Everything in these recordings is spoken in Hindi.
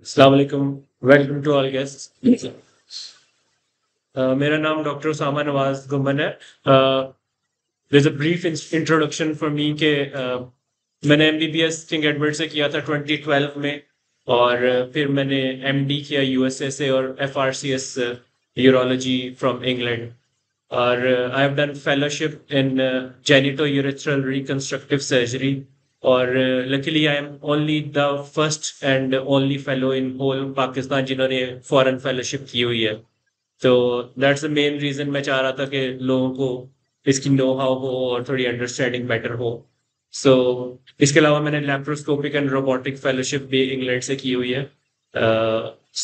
अस्सलाम वालेकुम, वेलकम टू ऑल गेस्ट्स। मेरा नाम डॉक्टर उसामा नवाज गुम्मन है। there's a brief introduction for me कि मैंने एमबीबीएस किंग एडवर्ड से किया था 2012 में। और फिर मैंने एमडी किया यूएसए से और एफआरसीएस यूरोलॉजी फ्रॉम इंग्लैंड। और I have done fellowship in genitourethral reconstructive surgery. और luckily I am only the first and only fellow in whole Pakistan जिन्होंने फॉरेन फेलोशिप की हुई है। तो दैट्स द मेन रीजन मैं चाह रहा था कि लोगों को इसकी नो हाउ हो और थोड़ी अंडरस्टैंडिंग बेटर हो। सो इसके अलावा मैंने लैप्रोस्कोपिक एंड रोबोटिक फेलोशिप भी इंग्लैंड से की हुई है।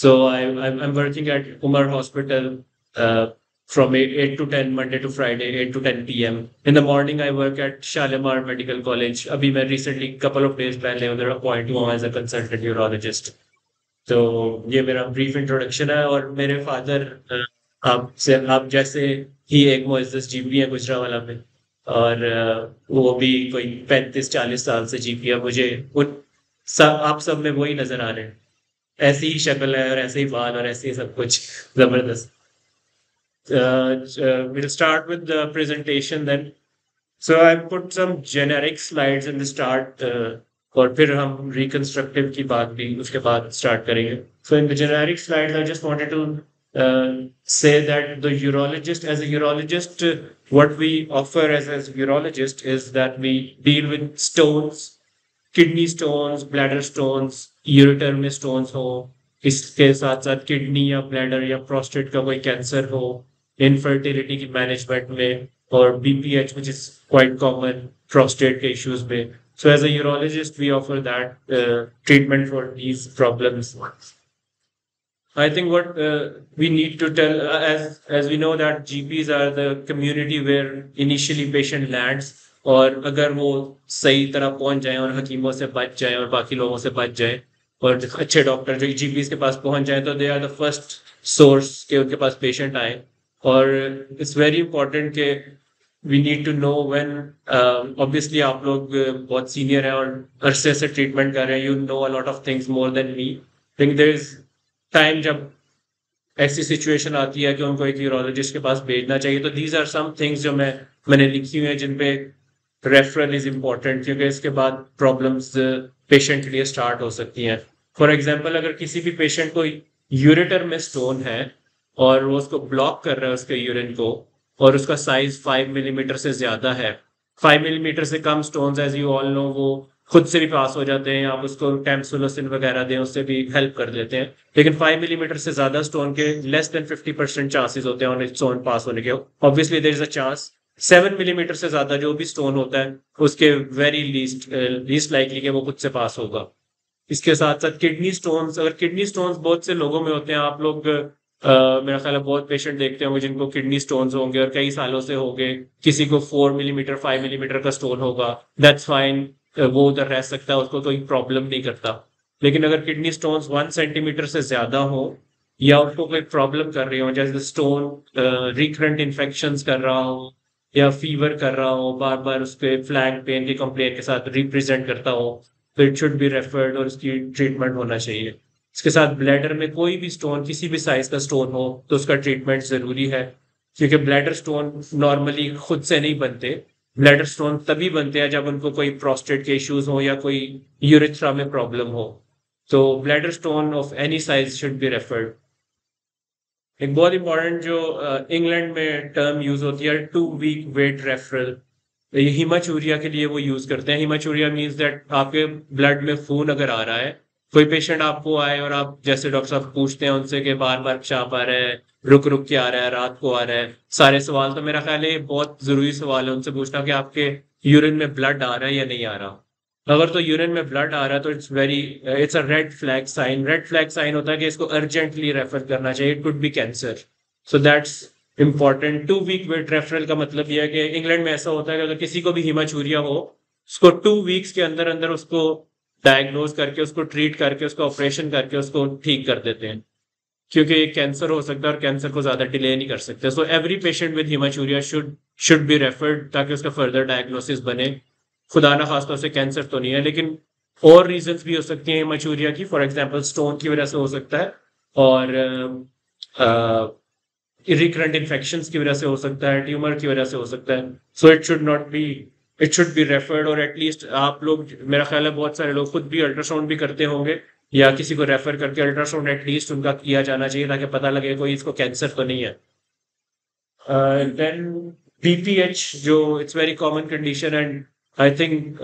So I am working at Umar hospital from 8 to 10 Monday to Friday, 8 to 10 p.m. In the morning, I work at Shalimar Medical College. अभी मैं recently couple of days पहले उधर अपॉइंट हुआ as a consultant urologist. तो ये मेरा brief introduction है। और मेरे फादर आप जैसे ही एक मुअज़्ज़िज़ जीपी है गुजरांवाला में। और वो भी कोई 35-40 साल से जीपी है। मुझे आप सब में वही नजर आ रहे हैं। ऐसी ही शक्ल है और ऐसे ही बाल और ऐसे ही सब कुछ जबरदस्त। We'll start with the presentation then. So I put some generic slides in the start, और फिर हम reconstructive की बात भी उसके बाद start करेंगे. So in the generic slides, I just wanted to say that the urologist, as a urologist, what we offer as a urologist is that we deal with stones, kidney stones, bladder stones, ureter में stones हो, इसके साथ साथ किडनी या ब्लैडर या प्रोस्टेट का कोई कैंसर हो, इनफर्टिलिटी की मैनेजमेंट में, और BPH which is quite common prostate के इश्यूज में. So as a urologist we offer that treatment for these problems. I think what we need to tell, as we know that GPs are the community where initially patient lands. और अगर वो सही तरह पहुंच जाए और हकीमों से बच जाए और बाकी लोगों से बच जाए और अच्छे डॉक्टर जो जीपीस के पास पहुंच जाए तो they are the first source के उनके पास पेशेंट आए. और इट्स वेरी इंपॉर्टेंट कि we need to know when, obviously आप लोग बहुत सीनियर हैं और अरसे से ट्रीटमेंट कर रहे हैं, you know a lot of things more than me. Think there is time जब ऐसी सिचुएशन आती है कि उनको एक यूरोलॉजिस्ट के पास भेजना चाहिए. तो दीज आर सम थिंग्स जो मैंने लिखी हुई है जिन पे रेफरल इज इम्पॉर्टेंट, क्योंकि इसके बाद प्रॉब्लम्स पेशेंट के लिए स्टार्ट हो सकती हैं. फॉर एग्जाम्पल, अगर किसी भी पेशेंट को यूरेटर में स्टोन है और वो उसको ब्लॉक कर रहा है उसके यूरिन को, और उसका साइज 5 मिलीमीटर से ज्यादा है, 5 मिलीमीटर से कम stones as you all know वो खुद से भी पास हो जाते हैं. आप उसको टेम्सुलोसिन वगैरह दें, उससे भी हेल्प कर देते हैं. लेकिन 5 मिलीमीटर से ज्यादा स्टोन के लेस देन 50% चांसेस होते हैं स्टोन पास होने के. Obviously there is a chance. 7 millimetre से ज्यादा जो भी स्टोन होता है उसके वेरी लीस्ट लाइकली कि वो खुद से पास होगा. इसके साथ साथ किडनी स्टोन्स, अगर किडनी स्टोन्स बहुत से लोगों में होते हैं, आप लोग मेरा ख्याल है बहुत पेशेंट देखते होंगे जिनको किडनी स्टोन्स होंगे और कई सालों से होंगे. किसी को 4 मिलीमीटर 5 मिलीमीटर का स्टोन होगा, दैट्स फाइन, वो उधर रह सकता है, उसको कोई प्रॉब्लम नहीं करता. लेकिन अगर किडनी स्टोन्स 1 सेंटीमीटर से ज्यादा हो या उसको कोई प्रॉब्लम कर रही हो, जैसे स्टोन रिकरेंट इन्फेक्शन कर रहा हो या फीवर कर रहा हो, बार बार उसके फ्लैग पेन की कंप्लेंट के साथ रिप्रेजेंट करता हो, तो इट शुड बी रेफर्ड और उसकी ट्रीटमेंट होना चाहिए. इसके साथ ब्लैडर में कोई भी स्टोन, किसी भी साइज का स्टोन हो तो उसका ट्रीटमेंट जरूरी है, क्योंकि ब्लैडर स्टोन नॉर्मली खुद से नहीं बनते. ब्लैडर स्टोन तभी बनते हैं जब उनको कोई प्रोस्टेट के इश्यूज हो या कोई यूरेथ्रा में प्रॉब्लम हो. तो bladder stone of any size should be referred. एक बहुत इंपॉर्टेंट जो इंग्लैंड में टर्म यूज होती है, 2 वीक वेट रेफरल. ये हिमाचूरिया के लिए वो यूज करते हैं. हिमाचूरिया मीन्स दैट आपके ब्लड में खून अगर आ रहा है, कोई पेशेंट आपको आए और आप जैसे डॉक्टर साहब पूछते हैं उनसे कि बार बार पेशाब आ रहा है, रुक रुक के आ रहा है, रात को आ रहा है, सारे सवाल. तो मेरा ख्याल है बहुत जरूरी सवाल है उनसे पूछना कि आपके यूरिन में ब्लड आ रहा है या नहीं आ रहा. अगर तो यूरिन में ब्लड आ रहा है तो it's a red flag sign. Red flag sign होता है कि इसको अर्जेंटली रेफर करना चाहिए, it could be cancer. So that's important. 2 week wait referral का मतलब यह है कि इंग्लैंड में ऐसा होता है कि अगर किसी को भी हिमाचूरिया हो, उसको 2 वीक्स के अंदर अंदर उसको डायग्नोज करके, उसको ट्रीट करके, उसको ऑपरेशन करके उसको ठीक कर देते हैं, क्योंकि ये कैंसर हो सकता है और कैंसर को ज्यादा डिले नहीं कर सकते. So every patient with haematuria should be referred ताकि उसका फर्दर डायग्नोसिस बने. खुदा ना खास्ता उसे कैंसर तो नहीं है, लेकिन और रीजंस भी हो सकती हैं हेमाचूरिया की, फॉर एग्जांपल स्टोन की वजह से हो सकता है, और रिकरेंट इन्फेक्शंस की वजह से हो सकता है, ट्यूमर की वजह से हो सकता है। So it should be referred, और एटलीस्ट आप लोग, मेरा ख्याल है बहुत सारे लोग खुद भी अल्ट्रासाउंड भी करते होंगे, या किसी को रेफर करके अल्ट्रासाउंड एटलीस्ट उनका किया जाना चाहिए ताकि पता लगे कोई इसको कैंसर तो नहीं है। देन BPH, जो it's very common condition, and I think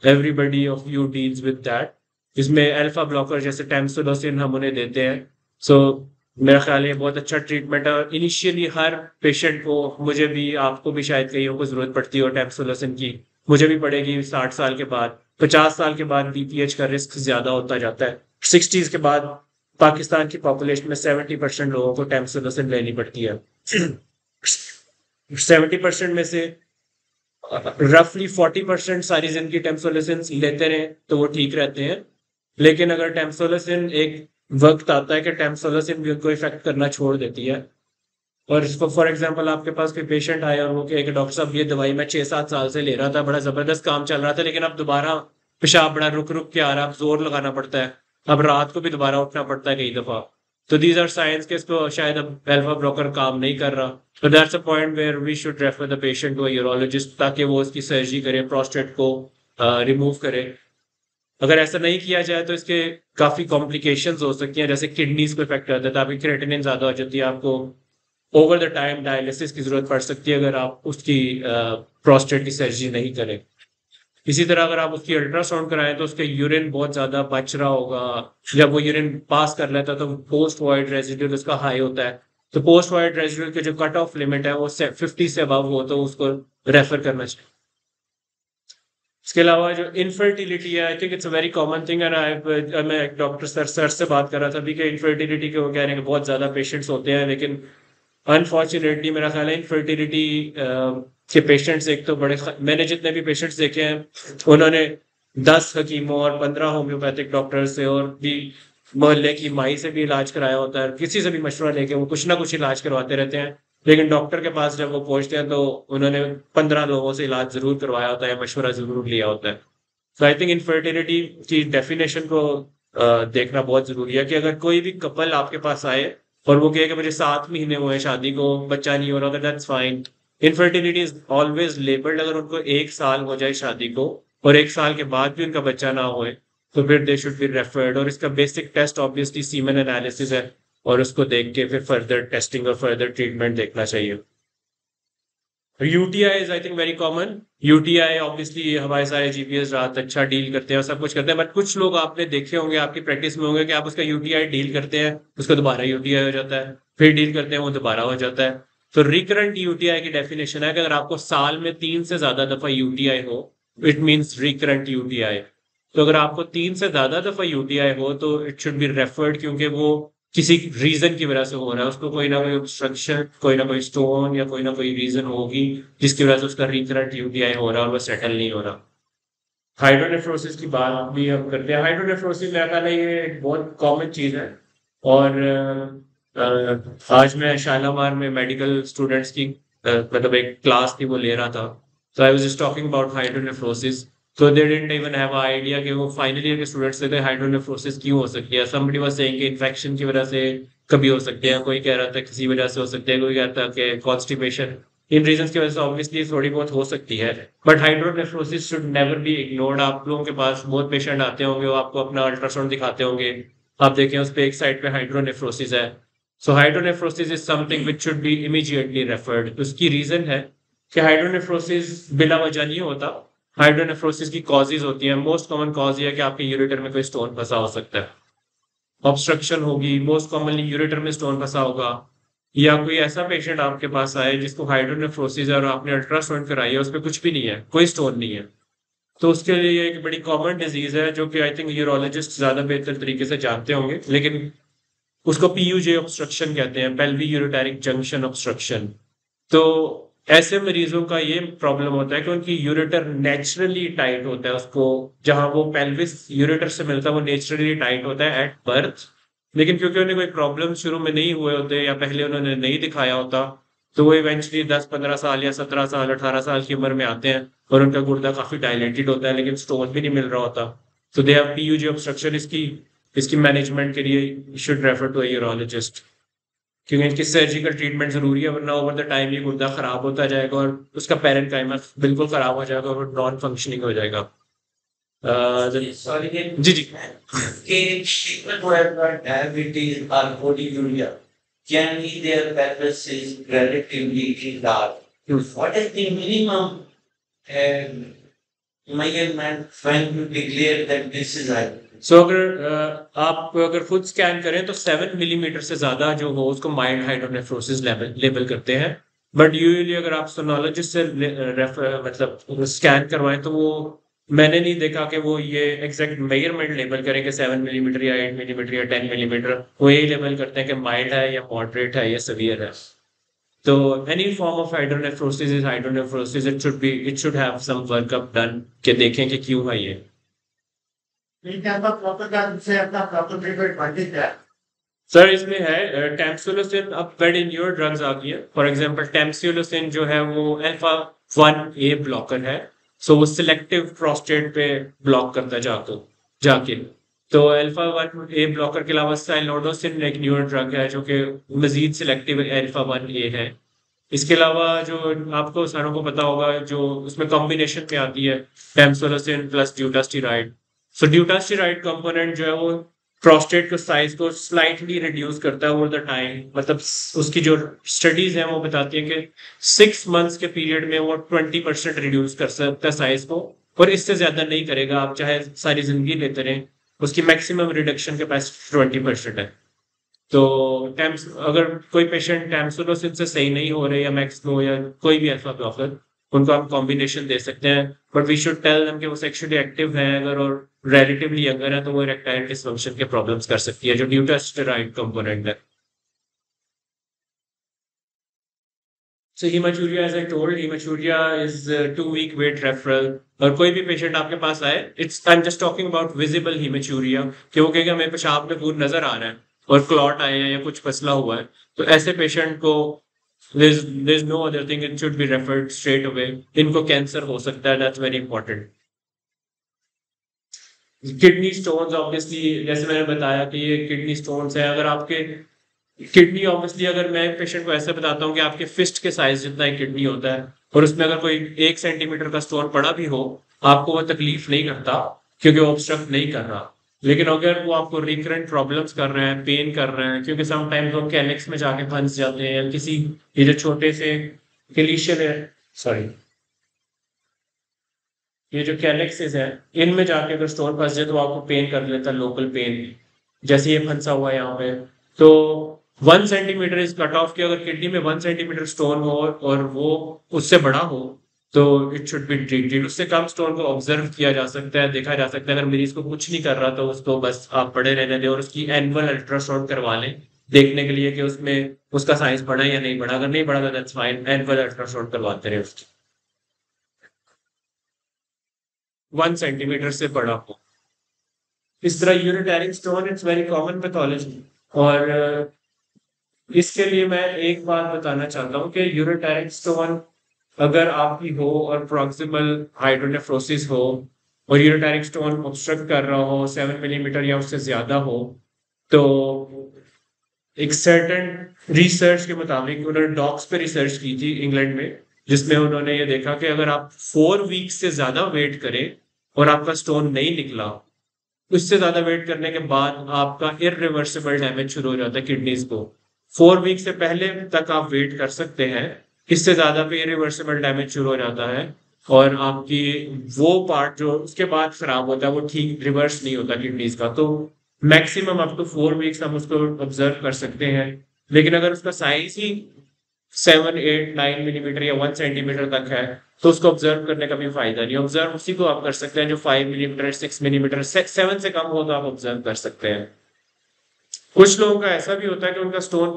everybody of you deals with that. इसमें अल्फा ब्लॉकर जैसे टैमसोलोसिन हम उन्हें देते हैं। सो मेरा ख्याल है बहुत अच्छा ट्रीटमेंट है, और इनिशियली हर पेशेंट को, मुझे भी, आपको भी शायद कईयों को जरूरत पड़ती हो टैमसोलोसिन की, मुझे भी पड़ेगी 60 साल के बाद। 50 साल के बाद BPH का रिस्क ज्यादा होता जाता है। 60s के बाद पाकिस्तान की पॉपुलेशन में 70% लोगों को टैमसोलोसिन लेनी पड़ती है। 70% में से रफली 40% सारी जिंदगी टेम्सोलिसिन लेते रहे तो वो ठीक रहते हैं। लेकिन अगर टेम्सोलिसिन, एक वक्त आता है कि टेम्सोलिसिन भी उनको इफेक्ट करना छोड़ देती है, और इसको फॉर एग्जांपल आपके पास कोई पेशेंट आया और वो कहे कि डॉक्टर साहब ये दवाई मैं 6-7 साल से ले रहा था, बड़ा जबरदस्त काम चल रहा था, लेकिन अब दोबारा पेशाब बड़ा रुक रुक के आ रहा है, अब जोर लगाना पड़ता है, अब रात को भी दोबारा उठना पड़ता है कई दफा। तो दीज आर साइंस के इसको शायद अब अल्फा ब्लॉकर काम नहीं कर रहा। तो that's a point where we should refer the patient to a urologist, ताकि वो उसकी सर्जरी करे, प्रोस्टेट को रिमूव करे। अगर ऐसा नहीं किया जाए तो इसके काफी कॉम्प्लिकेशंस हो सकती हैं, जैसे किडनीज को इफेक्ट करता है, तो आपकी क्रेटिनिन ज्यादा हो जाती है, आपको ओवर द टाइम डायलिसिस की जरूरत पड़ सकती है अगर आप उसकी प्रोस्टेट की सर्जरी नहीं करें। इसी तरह अगर आप उसकी अल्ट्रासाउंड कराएं तो उसके यूरिन बहुत ज्यादा बच रहा होगा, जब वो यूरिन पास कर लेता है तो पोस्ट वॉइड रेजिड्यूल उसका हाई होता है। तो पोस्ट वॉइड रेजिड्यूल के जो कट ऑफ लिमिट है वो 50 से अबव हो तो उसको रेफर करना चाहिए। इसके अलावा जो इनफर्टिलिटी है, I think it's a very common thing, and मैं डॉक्टर सर से बात कर रहा था अभी कि इनफर्टिलिटी के वो कह रहे हैं कि बहुत ज्यादा पेशेंट्स होते हैं, लेकिन अनफॉर्चुनेटली मेरा ख्याल है इनफर्टिलिटी के पेशेंट्स, एक तो बड़े, मैंने जितने भी पेशेंट्स देखे हैं उन्होंने 10 हकीमों और 15 होम्योपैथिक डॉक्टर से और भी मोहल्ले की माई से भी इलाज कराया होता है, किसी से भी मशवरा लेके वो कुछ ना कुछ इलाज करवाते रहते हैं, लेकिन डॉक्टर के पास जब वो पहुंचते हैं तो उन्होंने 15 लोगों से इलाज जरूर करवाया होता है, मशवरा जरूर लिया होता है। तो आई थिंक इनफर्टिलिटी की डेफिनेशन को देखना बहुत जरूरी है, कि अगर कोई भी कपल आपके पास आए और वो कहे कि मुझे 7 महीने हुए शादी को, बच्चा नहीं हो रहा, that's fine. Infertility is always labelled. अगर उनको 1 साल हो जाए शादी को और 1 साल के बाद भी उनका बच्चा ना होए तो फिर दे शुड बी रेफर्ड, और इसका basic test obviously semen analysis है, और उसको देख के फिर फर्दर टेस्टिंग और फर्दर ट्रीटमेंट देखना चाहिए। UTI is I think very common. UTI obviously हमारे सारे जीपीएस रात अच्छा डील करते हैं और सब कुछ करते हैं, बट कुछ लोग आपने देखे होंगे, आपकी प्रैक्टिस में होंगे कि आप उसका यूटीआई डील करते हैं, उसका दोबारा यूटीआई हो जाता है, फिर डील करते हैं वो दोबारा हो जाता है। तो रिकरेंट यूटीआई की डेफिनेशन है कि अगर आपको साल में 3 से ज्यादा दफा यूटीआई हो, इट मीन्स रिकरेंट यूटीआई। तो अगर आपको 3 से ज्यादा दफा यूटीआई हो तो इट शुड बी रेफर्ड, क्योंकि वो किसी रीजन की वजह से हो रहा है, उसको कोई ना कोई ऑब्स्ट्रक्शन, कोई ना कोई स्टोन या कोई ना कोई रीजन होगी जिसकी वजह से उसका रिकरेंट यूटीआई हो रहा है और वो सेटल नहीं हो रहा। हाइड्रोनेफ्रोसिस की बात भी हम करते हैं। हाइड्रोनेफ्रोसिस मेरा ख्याल है ये एक बहुत कॉमन चीज है, और आज मैं शालामार में मेडिकल स्टूडेंट्स की मतलब एक क्लास थी वो ले रहा था, तो I was just talking about hydronephrosis. So they didn't even have an idea कि वो फाइनल ईयर के स्टूडेंट्स थे, हाइड्रोनेफ्रोसिस क्यों हो सकती है। somebody was saying कि इन्फेक्शन की वजह से कभी हो सकती है, कोई कह रहा था किसी वजह से हो सकती है, कोई कहता है कि कॉन्स्टिपेशन, इन रीजंस की वजह से ऑब्वियसली थोड़ी बहुत हो सकती है। But hydronephrosis should never be ignored. आप लोगों के पास बहुत पेशेंट आते होंगे, वो आपको अपना अल्ट्रासाउंड दिखाते होंगे, आप देखें उस पे एक साइड पे हाइड्रोनेफ्रोसिस है। So hydronephrosis is something which should be immediately referred. उसकी रीजन है कि हाइड्रोनेफ्रोसिस बिला वजह नहीं होता। हाइड्रोनेफ्रोसिस की कॉजेज होती है, मोस्ट कॉमन कॉज ये है कि आपके यूरेटर में कोई स्टोन फंसा हो सकता है, ऑब्स्ट्रक्शन होगी, मोस्ट कॉमनली यूरेटर में स्टोन फंसा होगा, या कोई ऐसा पेशेंट आपके पास आए जिसको हाइड्रोनेफ्रोसिस है और आपने अल्ट्रासाउंड कराई है, उस पर कुछ भी नहीं है, कोई स्टोन नहीं है, तो उसके लिए एक बड़ी कॉमन डिजीज है जो कि आई थिंक यूरोलॉजिस्ट ज्यादा बेहतर तरीके से जानते होंगे, लेकिन उसको PUJ ऑब्स्ट्रक्शन कहते हैं, पेल्वी यूरेटेरिक जंक्शन ऑब्स्ट्रक्शन। तो ऐसे मरीजों का ये प्रॉब्लम होता है कि उनकी यूरेटर नेचुरली टाइट होता है, उसको जहां वो पेल्विस यूरेटर से मिलता है वो नेचुरली टाइट होता है एट बर्थ, लेकिन क्योंकि उन्हें कोई प्रॉब्लम शुरू में नहीं हुए होते या पहले उन्होंने नहीं दिखाया होता, तो वो इवेंचुअली 10-15 साल या 17 साल 18 साल की उम्र में आते हैं और उनका गुर्दा काफी डायलेटेड होता है लेकिन स्टोन भी नहीं मिल रहा होता। So they have PUG obstruction. इसकी मैनेजमेंट के लिए you should refer to a urologist. क्योंकि इनकी सर्जिकल ट्रीटमेंट जरूरी है, वरना ओवर द टाइम ये गुर्दा खराब होता जाएगा और उसका पैरेन्काइमा बिल्कुल खराब हो जाएगा और नॉन फंक्शनिंग हो जाएगा। Sorry, ji ji. people who have got diabetes or polyuria, generally their pelvis is relatively large. What is the minimum measurement when you declare that this is high? सो आप अगर खुद स्कैन करें तो 7 मिलीमीटर से ज्यादा जो हो उसको माइल्ड हाइड्रोनेफ्रोसिस लेबल करते हैं। बट यूजुअली अगर आप सोनोलॉजिस्ट से मतलब स्कैन करवाएं तो वो मैंने नहीं देखा कि वो ये एग्जैक्ट मेजरमेंट लेबल करें कि 7 मिलीमीटर या 8 मिलीमीटर या 10 मिलीमीटर। वो यही लेबल करते हैं कि माइल्ड है या मॉडरेट है या सीवियर है। तो any form of hydronephrosis is hydronephrosis, it should have some workup done कि देखें कि क्यों है ये। सर इसमें है टैम्सुलोसिन, अब बेड इन योर ड्रग्स आ गई है। फॉर एग्जांपल टैम्सुलोसिन जो है वो अल्फा 1A ब्लॉकर है। सो वो सिलेक्टिव प्रोस्टेट पे ब्लॉक करता है जाके। तो अल्फा 1A ब्लॉकर के अलावा साइलोडोसिन एक न्यूर ड्रग है जो कि मजीद सिलेक्टिव अल्फा 1A है। इसके अलावा जो आपको सारों को पता होगा जो उसमें कॉम्बिनेशन में आती है टैम्सुलोसिन प्लस ड्यूटास्टेरॉइड। सो ड्यूटास्टेरॉइड कंपोनेंट जो है वो प्रोस्टेट को साइज को स्लाइटली रिड्यूस करता है ओवर द टाइम। मतलब उसकी जो स्टडीज हैं वो बताती हैं कि 6 मंथ्स के पीरियड में वो 20% रिड्यूस कर सकता है साइज को, और इससे ज्यादा नहीं करेगा आप चाहे सारी जिंदगी लेते रहें। उसकी मैक्सिमम रिडक्शन कैपेसिटी 20% है। तो अगर कोई पेशेंट टैम्सुलोसिन से सही नहीं हो रहे या मैक्सनो या कोई भी अल्फा ब्लॉकर, उनको हम कॉम्बिनेशन दे सकते हैं। But we should tell them कि वो सेक्सुअली एक्टिव है अगर और रिलेटिवली यंगर है तो वो इरेक्टाइल डिसफंक्शन के प्रॉब्लम्स कर सकती है जो ड्यूटास्टेरॉइड कंपोनेंट है। So hematuria, as I told, hematuria is 2-week wait referral। और कोई भी पेशेंट आपके पास आए, I am just talking about visible haematuria, कि वो कहेगा मेरे पेशाब में खून नजर आ रहा है और क्लॉट आए हैं या कुछ फसला हुआ है, तो ऐसे पेशेंट को there's no other thing, it should be referred straight away। इनको कैंसर हो सकता है, that's very important। Kidney stones obviously जैसे मैंने बताया कि ये किडनी स्टोन्स है। अगर आपके किडनी ऑब्वियसली अगर मैं पेशेंट को ऐसे बताता हूँ कि आपके फिस्ट के साइज जितना ही किडनी होता है और उसमें अगर कोई 1 सेंटीमीटर का स्टोन पड़ा भी हो आपको वो तकलीफ नहीं करता क्योंकि वो ऑब्स्ट्रक्ट नहीं कर रहा। लेकिन अगर वो आपको रिकरेंट प्रॉब्लम्स कर रहे हैं, पेन कर रहे हैं, क्योंकि समटाइम्स वो कैलिक्स में जाके फंस जाते हैं या किसी ये जो छोटे से कैलिशियल है, सॉरी ये जो कैलिक्सेस हैं इनमें जाके अगर स्टोन फंस जाए तो आपको पेन कर लेता है, लोकल पेन। जैसे ये फंसा हुआ है यहाँ पे, तो 1 सेंटीमीटर इस कट ऑफ के अगर किडनी में 1 सेंटीमीटर स्टोन हो और वो उससे बड़ा हो तो इट शुड बी ट्रीटेड। उससे कम स्टोन को ऑब्जर्व किया जा सकता है, देखा जा सकता है। अगर मरीज को कुछ नहीं कर रहा तो उसको बस आप पड़े रहने दें और उसकी एनुअल अल्ट्रासाउंड करवा लें देखने के लिए कि उसमें उसका साइज बढ़ा या नहीं बढ़ा। अगर नहीं बढ़ा तो दैट्स फाइन, एनुअल अल्ट्रासाउंड करवाते रहे उसकी। 1 सेंटीमीटर से बड़ा हो। इस तरह ureteric stone it's very common pathology. और इसके लिए मैं एक बात बताना चाहता हूँ कि यूरिटरी स्टोन अगर आपकी हो और प्रॉक्सिमल हाइड्रोनेफ्रोसिस हो और यूरिटरी स्टोन ऑब्स्ट्रक्ट कर रहा हो 7 मिलीमीटर या उससे ज्यादा हो, तो एक सर्टेन रिसर्च के मुताबिक उन्होंने डॉग्स पे रिसर्च की थी इंग्लैंड में, जिसमें उन्होंने ये देखा कि अगर आप 4 वीक से ज्यादा वेट करें और आपका स्टोन नहीं निकला, उससे ज्यादा वेट करने के बाद आपका इररिवर्सिबल डैमेज शुरू हो जाता है किडनीज को। 4 वीक से पहले तक आप वेट कर सकते हैं, इससे ज्यादा पे इरिवर्सिबल डैमेज शुरू हो जाता है और आपकी वो पार्ट जो उसके बाद खराब होता है वो ठीक रिवर्स नहीं होता किडनीज का। तो मैक्सिमम अप टू 4 वीक्स हम उसको ऑब्जर्व कर सकते हैं। लेकिन अगर उसका साइज ही 7, 8, 9 मिलीमीटर या 1 सेंटीमीटर तक है तो उसको ऑब्जर्व करने का भी फायदा नहीं। ऑब्जर्व उसी को आप कर सकते हैं जो 5 मिलीमीटर, 6 मिलीमीटर, 7 से कम हो तो आप ऑब्जर्व कर सकते हैं। कुछ लोगों का ऐसा भी होता है कि उनका stone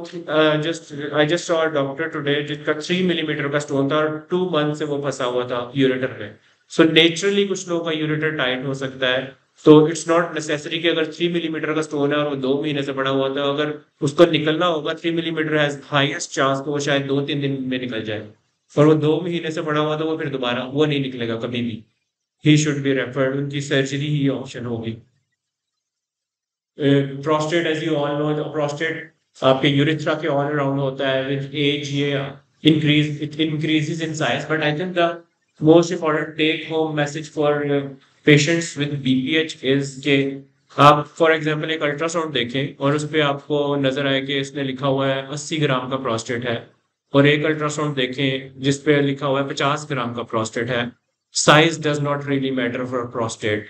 I just saw a doctor today जिसका 3 मिलीमीटर का स्टोन था और 2 मंथ से वो फंसा हुआ था यूरेटर में। सो नेचुरली कुछ लोगों का यूरेटर टाइट हो सकता है, तो इट्स नॉट नेसेसरी कि अगर 3 मिलीमीटर का स्टोन है और वो 2 महीने से बड़ा हुआ था, अगर उसको निकलना होगा 3 मिलीमीटर हैज हाईएस्ट चांस तो वो शायद 2-3 दिन में निकल जाए, और वो 2 महीने से बड़ा हुआ तो वो फिर दोबारा वो नहीं निकलेगा कभी भी। ही शुड बी रेफर्ड, उनकी सर्जरी ही ऑप्शन होगी। Prostate as you all know, prostate आपके यूरिथ्रा के ऑल अराउंड होता है, विद एज ये it increases in size, but I think the most important take home message for patients with BPH is के आप फॉर एग्जांपल एक अल्ट्रासाउंड देखें और उस पे आपको नजर आए कि इसने लिखा हुआ है 80 ग्राम का प्रोस्टेट है, और एक अल्ट्रासाउंड देखें जिस पे लिखा हुआ है 50 ग्राम का प्रोस्टेट है। Size does not really matter for prostate.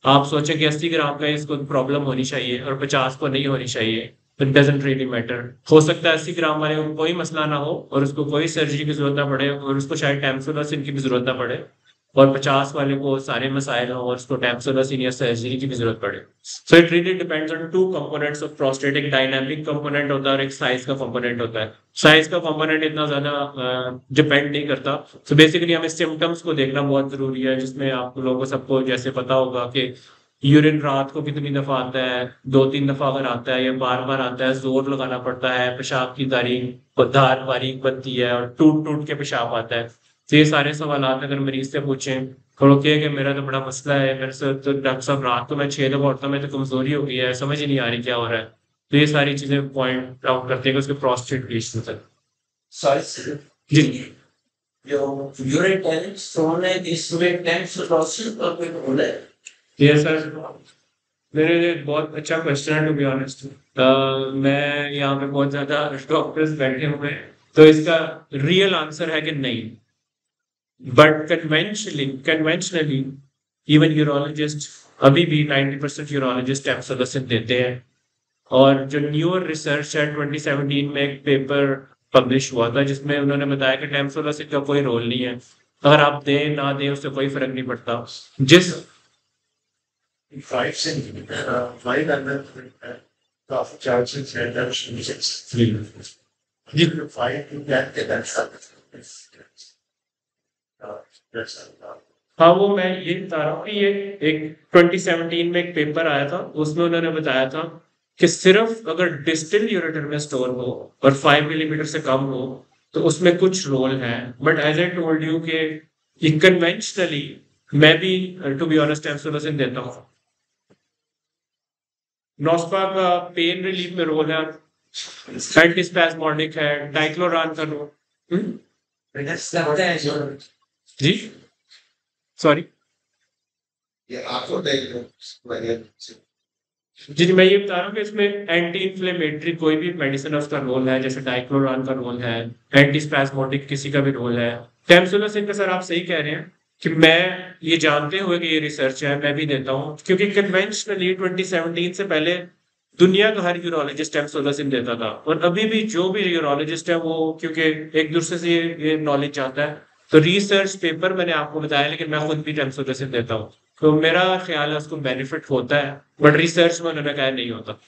आप सोचें कि 80 ग्राम का इसको प्रॉब्लम होनी चाहिए और 50 को नहीं होनी चाहिए, इट डजेंट रियली मैटर। हो सकता है 80 ग्राम वाले को कोई मसला ना हो और उसको कोई सर्जरी की जरूरत ना पड़े और उसको शायद टैम्सुलसिन की भी जरूरत ना पड़े, और 50 वाले को सारे मसाइल हो और उसको टैम्सुलसिन या सर्जरी की भी जरूरत पड़े। So it really depends on two components of prostate, एक डायनामिक कंपोनेंट होता है और एक साइज का कंपोनेंट होता है। साइज का कंपोनेंट इतना ज्यादा डिपेंड नहीं करता। सो बेसिकली हमें सिम्टम्स को देखना बहुत जरूरी है, जिसमें आप लोगों को सबको जैसे पता होगा कि यूरिन रात को कितनी दफा आता है, 2-3 दफा अगर आता है या बार बार आता है, जोर लगाना पड़ता है, पेशाब की तारीख धार बारीक बनती है और टूट टूट के पेशाब आता है। तो ये सारे सवाल अगर मरीज से पूछें और वो कहे कि मेरा तो बड़ा मसला है, मेरे से तो डॉक्टर साहब रात को मैं 6 दफा उठता हूं, मैं तो कमजोरी हो गई है, समझ ही नहीं आ रही क्या हो रहा है, तो ये सारी चीजें पॉइंट आउट करते हैं कि उसके प्रोस्टेट की इश्यूज है। Sorry, sir. Ji Your urine talent shown है इसमें टाइम्स प्रोसेस और कोई बोला है? ये सर मेरे बहुत अच्छा क्वेश्चन है टू बी ऑनेस्ट। मैं यहाँ पे बहुत ज्यादा डॉक्टर्स बैठे हुए हैं, तो इसका रियल आंसर है कि नहीं, बट कन्वेंशनली इवन यूरोलॉजिस्ट अभी भी 90% यूरोलॉजिस्ट टैम्सुलसिन देते हैं। और जो न्यूअर रिसर्च है 2017 में एक पेपर पब्लिश हुआ था जिसमें उन्होंने बताया कि टैम्सुलसिन का कोई रोल नहीं है, अगर आप दें ना दें उससे कोई फर्क नहीं पड़ता। जिस 5 centimeter, 5 mm of charges and that's ji 5 to that that's हाँ, वो मैं ये बता रहा हूँ कि ये एक 2017 में एक पेपर आया था, उसमें उन्होंने बताया था कि सिर्फ अगर डिस्टल यूरेटर में स्टोन हो और 5 मिलीमीटर से कम हो तो उसमें कुछ रोल है, but as I told you कि कन्वेंशनली मैं भी टू बी ऑनेस्ट टैम्सुलसिन देता हूँ। नॉस्पा का पेन रिलीफ में रोल है, एंटीस्पैस्मोडिक है, डाइक्लोरान का रोल। लगता है जो जी सॉरी ये आपको देख जी मैं ये बता रहा हूँ कि इसमें एंटी इन्फ्लेमेटरी कोई भी मेडिसिन उसका रोल है, जैसे डाइक्लोरान का रोल है, एंटीस्पैस्मोडिक किसी का भी रोल है। टैम्सुलसिन का सर आप सही कह रहे हैं कि मैं ये जानते हुए कि ये रिसर्च है मैं भी देता हूँ, क्योंकि कन्वेंशनली 2017 से पहले दुनिया का हर यूरोलॉजिस्ट टैम्सुलसिन देता था, और अभी भी जो भी यूरोलॉजिस्ट है वो क्योंकि एक दूसरे से ये नॉलेज चाहता है, तो रिसर्च पेपर मैंने आपको बताया, लेकिन मैं खुद भी टैम्सुलसिन देता हूँ, तो मेरा ख्याल है उसको बेनिफिट होता है, बट रिसर्च में उन्होंने कहा नहीं होता।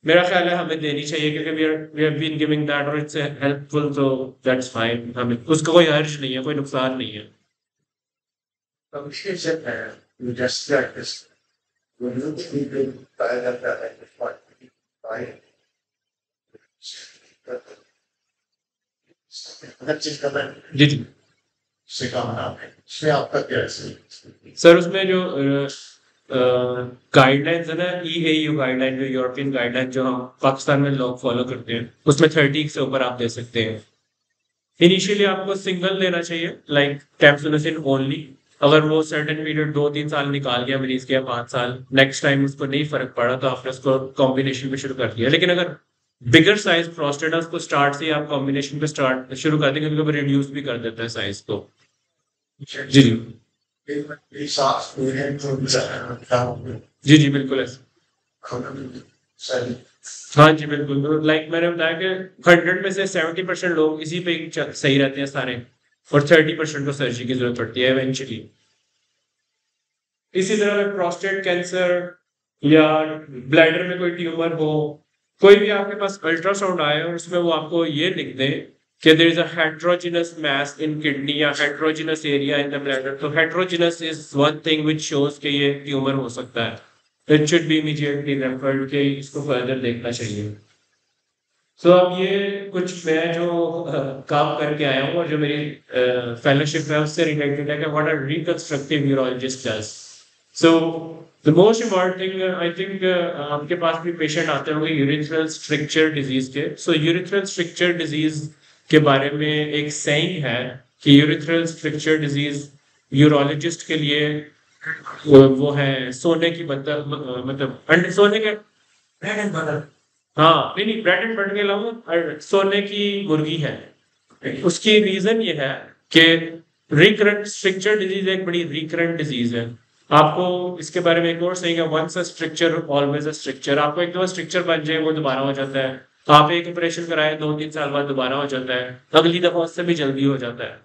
मेरा ख्याल है हमें देनी चाहिए क्योंकि we have been giving that और इट्स हेल्पफुल, तो दैट्स फाइन, हमें उसका कोई हर्ज नहीं है, कोई नुकसान नहीं है। confusion you just like this when you people that right that चीज का जी जी से काम ना है इसमें आपका क्या है सर, उसमें जो गाइडलाइंस है ना, ईएयू गाइडलाइन, जो यूरोपियन गाइडलाइन जो हम पाकिस्तान में लोग फॉलो करते हैं, उसमें 30 से ऊपर आप दे सकते हैं। इनिशियली आपको सिंगल लेना चाहिए, लाइक टैम्सुलसिन ओनली। अगर वो सर्टेन पीरियड 2-3 साल निकाल गया मरीज के या 5 साल, नेक्स्ट टाइम उसको नहीं फर्क पड़ा तो आपने उसको कॉम्बिनेशन में शुरू कर दिया। लेकिन अगर बिगर साइज प्रोस्टेट है उसको स्टार्ट से ही आप कॉम्बिनेशन पे स्टार्ट शुरू कर देंगे, क्योंकि रिड्यूस भी कर देता है साइज को। जी जी ये साफ हुए तो जी जी बिल्कुल ऐसा। हाँ जी बिल्कुल, लाइक मैंने बताया कि 100 में से 70% लोग इसी पे सही रहते हैं सारे, और 30% को सर्जरी की जरूरत पड़ती है इवेंचुअली। इसी तरह प्रोस्टेट कैंसर या ब्लैडर में कोई ट्यूमर हो, कोई भी आपके पास अल्ट्रासाउंड आए और उसमें वो आपको ये लिख दे कि there is a heterogeneous mass in kidney या heterogeneous area in the bladder, तो heterogeneous is one thing which shows कि ये ट्यूमर हो सकता है, it should be immediately referred कि इसको फर्दर देखना चाहिए। सो अब ये कुछ मैं जो काम करके आया हूँ और जो मेरी फेलोशिप है उससे रिलेटेड है कि what are reconstructive neurologist does. So the most important thing I think आपके पास भी पेशेंट आते होंगे यूरिथ्रल स्ट्रक्चर डिजीज के। सो यूरिथ्रल स्ट्रक्चर डिजीज के बारे में एक सेइंग है कि यूरिथ्रल स्ट्रक्चर डिजीज यूरोलॉजिस्ट के लिए वो है सोने की मतलब सोने के ब्रेड एंड बटर। हाँ नहीं नहीं, ब्रेड एंड बटर के अलावा सोने की मुर्गी है। उसकी रीजन ये है कि रिकरेंट स्ट्रक्चर डिजीज एक बड़ी रिकरेंट डिजीज है। आपको इसके बारे में एक और सही है, once a structure always a structure. आपको एक दफा स्ट्रक्चर बन जाए वो दोबारा हो जाता है। आप एक ऑपरेशन कराए 2-3 साल बाद दोबारा हो जाता है, अगली दफा उससे भी जल्दी हो जाता है।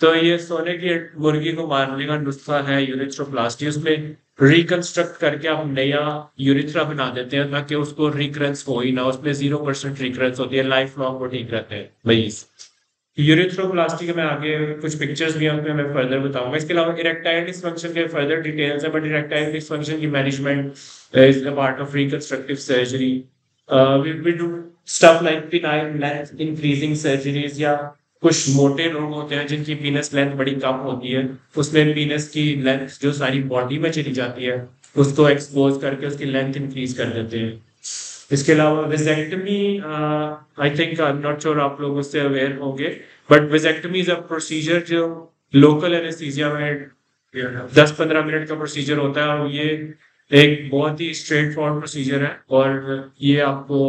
तो ये सोने की मुर्गी को मारने का नुस्खा है यूरिथ्रोप्लास्टी। उसमें रिकंस्ट्रक्ट करके आप नया यूरिथ्रा बना देते हैं ताकि उसको रिकरेंस हो ही ना, उसमें 0% रिकरेंस होती है, लाइफ लॉन्ग वो ठीक रहते हैं भाई। यूरिथ्रोप्लास्टी के मैं आगे कुछ पिक्चर्स भी हैं उसमें मैं फर्दर बताऊंगा। इसके अलावा इरेक्टाइल डिसफंक्शन के फर्दर डिटेल्स है, बट इरेक्टाइल डिसफंक्शन की management is a part of reconstructive surgery. We do stuff like penile length increasing surgeries, या कुछ मोटे लोग होते हैं जिनकी पीनस लेंथ बड़ी कम होती है, उसमें पीनस की लेंथ जो सारी बॉडी में चली जाती है उसको एक्सपोज करके उसकी लेंथ इंक्रीज कर देते हैं। इसके अलावा vasectomy, I think I am not sure आप लोग उससे अवेयर होंगे, but vasectomy is a procedure जो लोकल एनेस्थीसिया में 10-15 मिनट का प्रोसीजर होता है, और ये एक बहुत ही स्ट्रेट फॉरवर्ड प्रोसीजर है। और ये आपको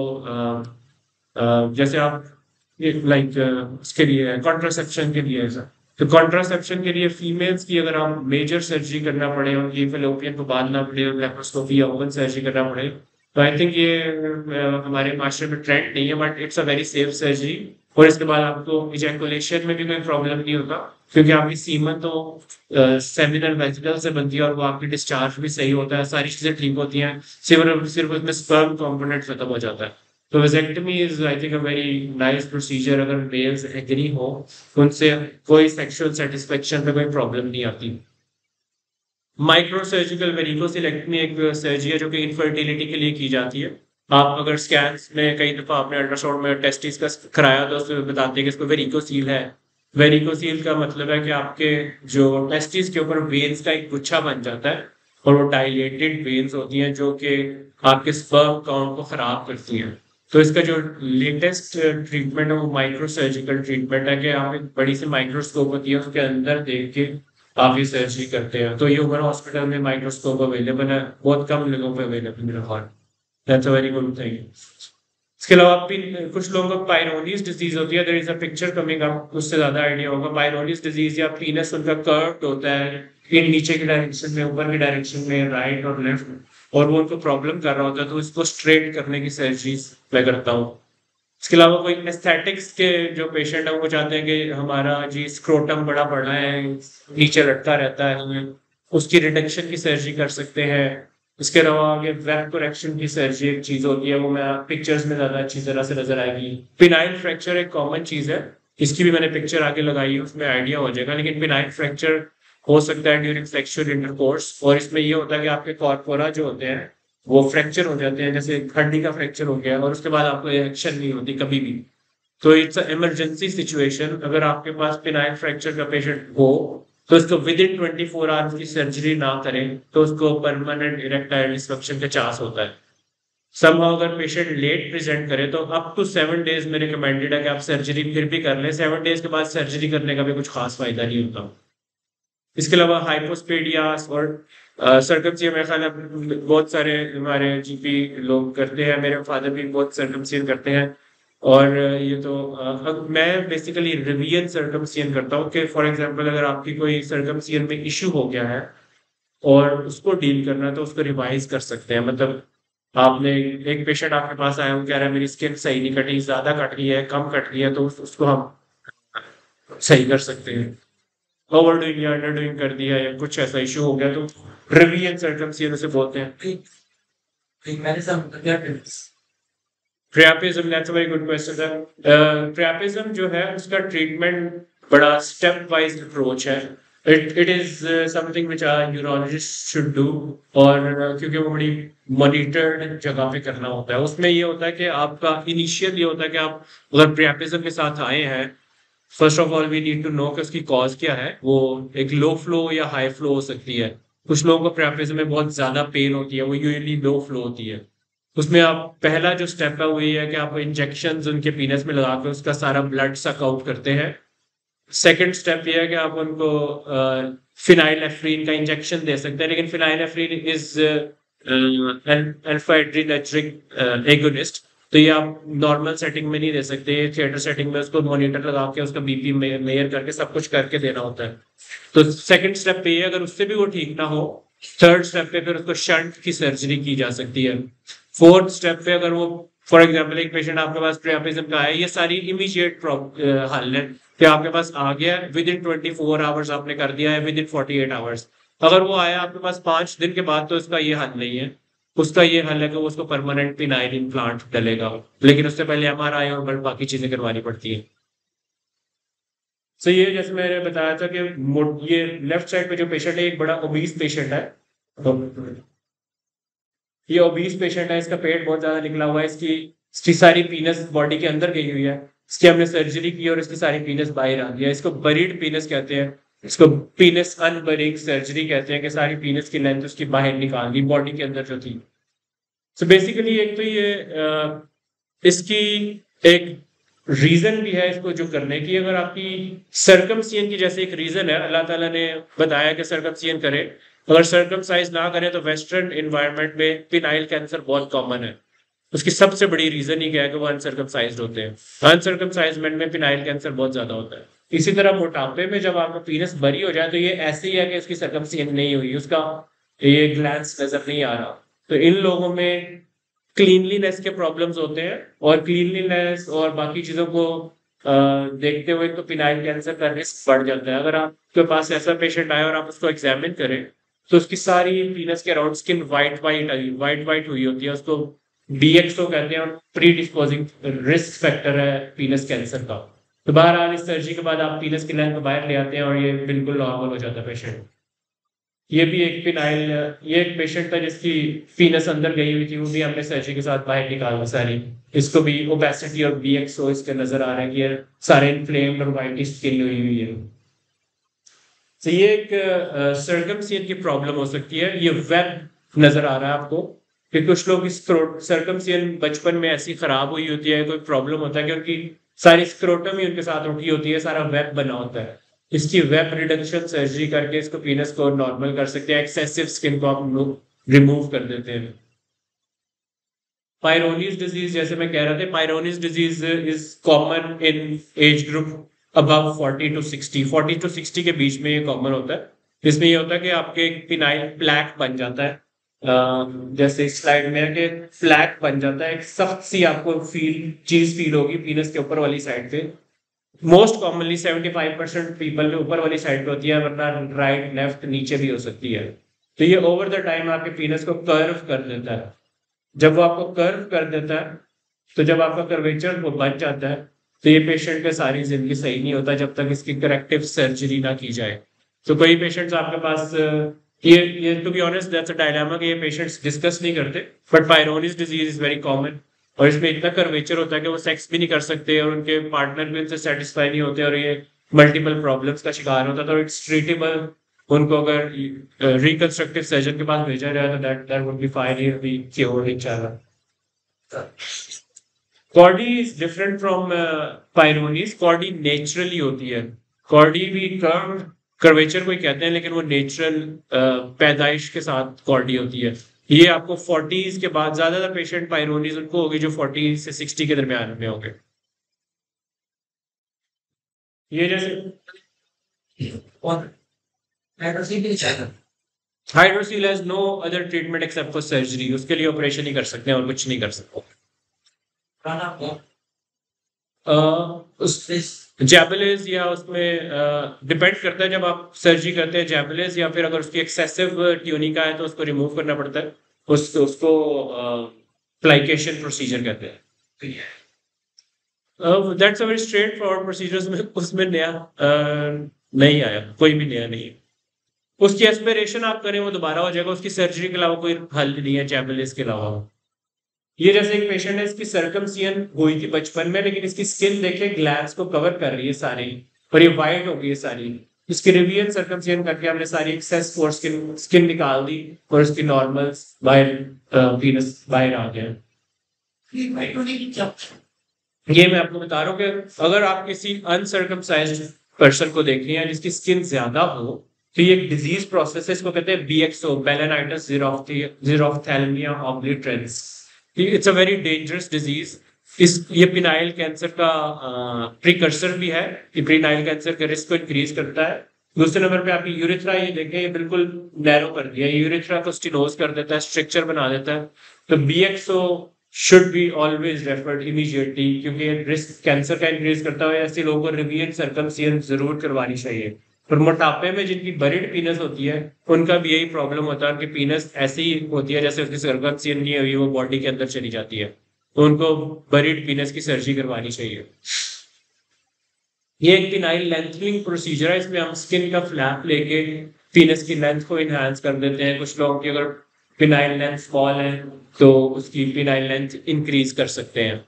जैसे आप लाइक उसके लिए कॉन्ट्रासेप्शन के लिए ऐसा, तो कॉन्ट्रासेप्शन के लिए फीमेल्स की अगर आप मेजर सर्जरी करना पड़े और ये फेलोपियन को बांधना पड़े और लेप्रोस्कोपी या ओपन सर्जरी करना पड़े, तो आई थिंक ये हमारे मास्टर में ट्रेंड नहीं है, but it's a very safe surgery. और इसके बाद आपको इजैकुलेशन में भी कोई प्रॉब्लम नहीं होता, क्योंकि आपकी सीमन तो सेमिनल वेसिकल से बनती है और वो आपकी डिस्चार्ज भी सही होता है, सारी चीजें ठीक होती हैं, सिर्फ उसमें स्पर्म कंपोनेंट खत्म हो जाता है। तो vasectomy is I think a very nice procedure. अगर मेल्स एग्री हो उनसे कोई सेक्सुअल सेटिस्फेक्शन में कोई प्रॉब्लम नहीं आती। माइक्रो सर्जिकल वेरिकोसिलेक्टमी एक सर्जरी है जो कि इनफर्टिलिटी के लिए की जाती है। आप अगर स्कैन्स में कई दफा आपने अल्ट्रासाउंड में टेस्टिस का कराया तो उसमें बताते हैं कि इसको वेरिकोसील है। वेरिकोसील का मतलब है कि आपके जो टेस्टिस के ऊपर वेन्स का एक गुच्छा बन जाता है, और वो डायलेटेड वेन्स होती हैं जो कि आपके स्पर्म काउंट को खराब करती हैं। तो इसका जो लेटेस्ट ट्रीटमेंट है वो माइक्रो सर्जिकल ट्रीटमेंट है कि आप एक बड़ी सी माइक्रोस्कोप होती है उसके अंदर देख के आप ये सर्जरी करते हैं। तो ये ह्यूमन हॉस्पिटल में माइक्रोस्कोप अवेलेबल है, बहुत कम लोगों पे अवेलेबल मेरा ख्याल। That's a very good thing. इसके अलावा भी कुछ लोगों को पायरोनीज डिजीज होती है, there is a picture coming up, उससे ज्यादा आइडिया होगा। पायरोनीज डिजीज या पीनस उनका कर्व्ड होता है इन नीचे की डायरेक्शन में, ऊपर की डायरेक्शन में, राइट और लेफ्ट, और वो उनको प्रॉब्लम कर रहा होता है तो इसको स्ट्रेट करने की सर्जरीज मैं करता हूँ। इसके अलावा कोई एस्थेटिक्स के जो पेशेंट है वो चाहते हैं कि हमारा जी स्क्रोटम बड़ा बड़ा है, नीचे लटका रहता है, हमें उसकी रिडक्शन की सर्जरी कर सकते हैं। इसके अलावा आगे वेब करेक्शन की सर्जरी एक चीज होती है, वो मैं पिक्चर्स में ज्यादा अच्छी तरह से नजर आएगी। पिनाइल फ्रैक्चर एक कॉमन चीज है, इसकी भी मैंने पिक्चर आगे लगाई है, उसमें आइडिया हो जाएगा। लेकिन पिनाइल फ्रैक्चर हो सकता है ड्यूरिंग सेक्सुअल इंटरकोर्स, और इसमें ये होता है कि आपके कॉर्पोरा जो होते हैं वो फ्रैक्चर हो जाते हैं, जैसे हड्डी का फ्रैक्चर हो गया और उसके बाद आपको इरेक्शन नहीं होती कभी भी। तो इट्स इमरजेंसी सिचुएशन। अगर आपके पास पिनाइल फ्रैक्चर का पेशेंट हो तो उसको विद इन 24 आवर्स की सर्जरी ना करें तो उसको परमानेंट इरेक्टाइल डिसफंक्शन का चांस होता है। समहाउ अगर पेशेंट लेट प्रेजेंट करे तो अप टू 7 डेज में रिकमेंडेड है कि आप सर्जरी फिर भी कर लें। 7 डेज के बाद सर्जरी करने का भी कुछ खास फायदा नहीं होता। इसके अलावा हाइपोस्पेडियास और सर्कमसियन मेरे ख्याल में बहुत सारे हमारे जीपी लोग करते हैं, मेरे फादर भी बहुत सर्कमसियन करते हैं। और ये तो मैं बेसिकली रिविजन सर्कमसियन करता हूँ कि फॉर एग्जांपल अगर आपकी कोई सर्कमसियन में इशू हो गया है और उसको डील करना है तो उसको रिवाइज कर सकते हैं। मतलब आपने एक पेशेंट आपके पास आया, वो कह रहा है मेरी स्किन सही नहीं कटी, ज्यादा कट रही है, कम कट रही है, तो उसको हम सही कर सकते हैं। ओवर डूइंग या अंडर डूइंग कर दिया या कुछ ऐसा इशू हो गया तो रिविजन सर्कमसियन उसे बोलते हैं। Priapism, that's a very good question sir. Priapism जो है उसका ट्रीटमेंट बड़ा स्टेप वाइज अप्रोच है। It is something which our urologist should do. और क्योंकि वो बड़ी मॉनिटर्ड जगह पे करना होता है, उसमें ये होता है कि आपका इनिशियल ये होता है कि आप अगर प्रियापिज्म के साथ आए हैं, first of all we need to know कि उसकी कॉज क्या है। वो एक लो फ्लो या हाई फ्लो हो सकती है। कुछ लोगों को प्रियापिज्म में बहुत ज्यादा पेन होती है, वो यूजुअली लो फ्लो होती है। उसमें आप पहला जो स्टेप है वो ये है कि आप इंजेक्शन उनके पीनस में लगा के उसका सारा ब्लड सक आउट करते हैं। सेकंड स्टेप ये है कि आप उनको फिनाइल एफ्रीन का इंजेक्शन दे सकते हैं, लेकिन phenylephrine is alpha adrenergic agonist. तो ये आप नॉर्मल सेटिंग में नहीं दे सकते, ये थिएटर सेटिंग में उसको मॉनिटर लगा के उसका बीपी मेयर करके सब कुछ करके देना होता है। तो सेकंड स्टेप पे ये, अगर उससे भी वो ठीक ना हो, थर्ड स्टेप पे फिर उसको शंट की सर्जरी की जा सकती है। फोर्थ स्टेप पे अगर वो, फॉर एग्जाम्पल एक पेशेंट आपके पास प्रियापिज्म का है, ये सारी इमीडिएट हल है कि आपके पास आ गया विद इन 24 आवर्स आपने कर दिया है, विद इन 48 आवर्स। अगर वो आया आपके पास 5 दिन के बाद, तो इसका ये हल नहीं है। उसका ये हल है कि वो उसको परमानेंट पिनाइल इम्प्लांट डलेगा, लेकिन उससे पहले MRI और बाकी चीजें करवानी पड़ती है। सो ये जैसे मैंने बताया था कि ये लेफ्ट साइड पे जो पेशेंट है एक बड़ा ओबीस पेशेंट है। तो ये ओबीस पेशेंट है, इसका पेट बहुत ज्यादा निकला हुआ है, इसकी सारी पीनस बॉडी के अंदर गई हुई है। इसकी हमने सर्जरी की और इसकी सारी पीनस बाहर आ गई है। इसको बरीड पीनस कहते हैं, इसको पीनस अनबरिंग सर्जरी कहते हैं, कि सारी पीनस की लेंथ उसकी बाहर निकाल दी बॉडी के अंदर जो थी। सो बेसिकली एक तो ये इसकी एक रीजन भी है इसको जो करने की। अगर आपकी सर्कमसियन की जैसे एक रीजन है, अल्लाह ताला ने बताया कि सर्कमसियन करे, अगर सर्कमसाइज ना करें तो वेस्टर्न इन्वायरमेंट में पिनाइल कैंसर बहुत कॉमन है। उसकी सबसे बड़ी रीजन ही क्या है कि वो अनसर्कमसाइज्ड होते हैं। अनसर्कमसाइजमेंट में पिनाइल कैंसर बहुत ज्यादा होता है। इसी तरह मोटापे में जब आपका पीनस बरी हो जाए तो ये ऐसे ही है कि उसकी सर्कमसियन नहीं हुई, उसका ये ग्लैंड्स नजर नहीं आ रहा। तो इन लोगों में क्लीनलीनेस के प्रॉब्लम्स होते हैं, और क्लीनलीनेस और बाकी चीजों को देखते हुए तो पिनाइल कैंसर का रिस्क बढ़ जाता है। अगर आपके पास ऐसा पेशेंट आए और आप उसको एग्जामिन करें तो उसकी सारी पीनस के अराउंड स्किन वाइट वाइट हुई होती है। उसको BXO कहते हैं, और प्री डिस्पोजिंग रिस्क फैक्टर है पीनस कैंसर का। तो बहरहाल इस सर्जरी के बाद आप पीनस की लेंथ बाहर ले आते हैं और ये बिल्कुल नॉर्मल हो जाता है पेशेंट। ये भी एक फिनाइल, ये एक पेशेंट था जिसकी पीनस अंदर गई हुई थी, वो भी हमने सर्जरी के साथ बाहर निकाला सारी। इसको भी ओबेसिटी और BXO इसके नजर आ रहा है कि ये सारे इन्फ्लेम्ड और वाइट स्किन हुई हुई है। तो ये एक सर्कमसियन की प्रॉब्लम हो सकती है। ये वेब नजर आ रहा है आपको कि कुछ लोग इस सर्कमसियन बचपन में ऐसी खराब हुई होती है, कोई प्रॉब्लम होता है कि उनकी सारी स्क्रोटम ही उनके साथ उठी होती है, सारा वेब बना होता है। इसकी वेब रिडक्शन सर्जरी करके इसको पीनस को नॉर्मल कर सकते हैं, एक्सेसिव स्किन को आप रिमूव कर देते हैं। पायरोनीज डिजीज, जैसे मैं कह रहा था, Peyronie's disease is common in age group above 40 to 60 के बीच में ये कॉमन होता है। इसमें ये होता है कि आपके पिनाइल प्लैक बन जाता है, जैसे इस स्लाइड में है कि फ्लैग बन जाता है, एक सख्त सी आपको चीज फील होगी पीनस के ऊपर वाली साइड पे। मोस्ट कॉमनली 75% पीपल के ऊपर वाली साइड पे होती है, वरना राइट लेफ्ट नीचे भी हो सकती है। तो ये ओवर द टाइम आपके पीनस को कर्व कर देता है। जब वो आपको कर्व कर देता है, तो जब आपका कर्वेचर वो बन जाता है, तो ये पेशेंट का सारी जिंदगी सही नहीं होता जब तक इसकी करेक्टिव सर्जरी ना की जाए। तो कई पेशेंट्स आपके पास ये to be honest that's a dilemma कि ये पेशेंट्स डिस्कस नहीं करते, but Peyronie's disease is very common. और इसमें इतना कर्वेचर होता है कि वो सेक्स भी नहीं कर सकते और उनके पार्टनर भी उनसे सेटिस्फाई नहीं होते, और ये मल्टीपल प्रॉब्लम्स का शिकार होता है। तो इट्स ट्रीटेबल। उनको अगर रिकंस्ट्रक्टिव सर्जन के पास भेजा जाए तो that would be fine, he be cured इंशाल्लाह। कॉर्डी इज डिफरेंट फ्रॉम पायरोनीज। कॉर्डी नेचुरली होती है। कॉर्डी भी कर्वेचर को ही कहते हैं, लेकिन वो नेचुरल पैदाइश के साथ कॉर्डी होती है। ये आपको 40s के बाद, ज्यादातर पेशेंट पायरोनीज उनको होगी जो 40 से 60 के दरमियान में होंगे। ये जैसे hydrocele has no other treatment except for surgery. उसके लिए ऑपरेशन ही कर सकते हैं और कुछ नहीं कर सकते। जैबलेज या उसमें डिपेंड करता है, जब आप सर्जरी करते हैं जैबलेज, या फिर अगर उसकी एक्सेसिव ट्यूनिका है तो उसको रिमूव करना पड़ता है। उसको प्लाइकेशन प्रोसीजर कहते हैं। That's a very straight forward procedure. उसमें नया नहीं आया, कोई भी नया नहीं है। उसकी एस्पिरेशन आप करें वो दोबारा हो जाएगा, उसकी सर्जरी के अलावा कोई हल नहीं है चैबलिस के अलावा। ये जैसे एक पेशेंट है, इसकी सर्कमसिजन हुई थी बचपन में, लेकिन इसकी स्किन देखे ग्लैंड्स को कवर कर रही है सारी, और ये वाइट हो गई है सारी। इसकी रिवियन सर्कमसिजन करके हमने सारी एक्सेस फोर स्किन निकाल दी, और उसकी नॉर्मल बाहर पीनस बाहर आ गया। ये मैं आपको बता रहा हूँ कि अगर आप किसी अनसर्कमसाइज्ड पर्सन को देख रहे हैं जिसकी स्किन ज्यादा हो, तो ये एक डिजीज प्रोसेस है, इसको कहते हैं BXO, balanitis xerophthalmia obliterans. It's a very dangerous disease. ये पिनाइल कैंसर का प्रिकर्सर भी है, ये पिनाइल कैंसर के रिस्क को इंक्रीज करता है। दूसरे नंबर पे आपकी यूरिथ्रा, ये देखें ये बिल्कुल नैरो कर दिया, यूरिथ्रा को स्टिनोज कर देता है, स्ट्रक्चर बना देता है। तो BXO should be always referred immediately, क्योंकि रिस्क कैंसर का इंक्रीज करता है। ऐसे लोगों को रिवियन सर्कमसिजन जरूर करवानी चाहिए। और मोटापे में जिनकी बरीड पीनस होती है उनका भी यही प्रॉब्लम होता है, उनकी पीनस ऐसी होती है जैसे उसकी सर्कमसिजन नहीं हुई, वो बॉडी के अंदर चली जाती है, तो उनको बरीड पीनस की सर्जरी करवानी चाहिए। ये एक पिनाइल लेंथनिंग प्रोसीजर है, इसमें हम स्किन का फ्लैप लेके पीनस की लेंथ को इनहांस कर देते हैं। कुछ लोगों की अगर पिनाइल लेंथ स्मॉल है तो उसकी पिनाइल लेंथ इंक्रीज कर सकते हैं।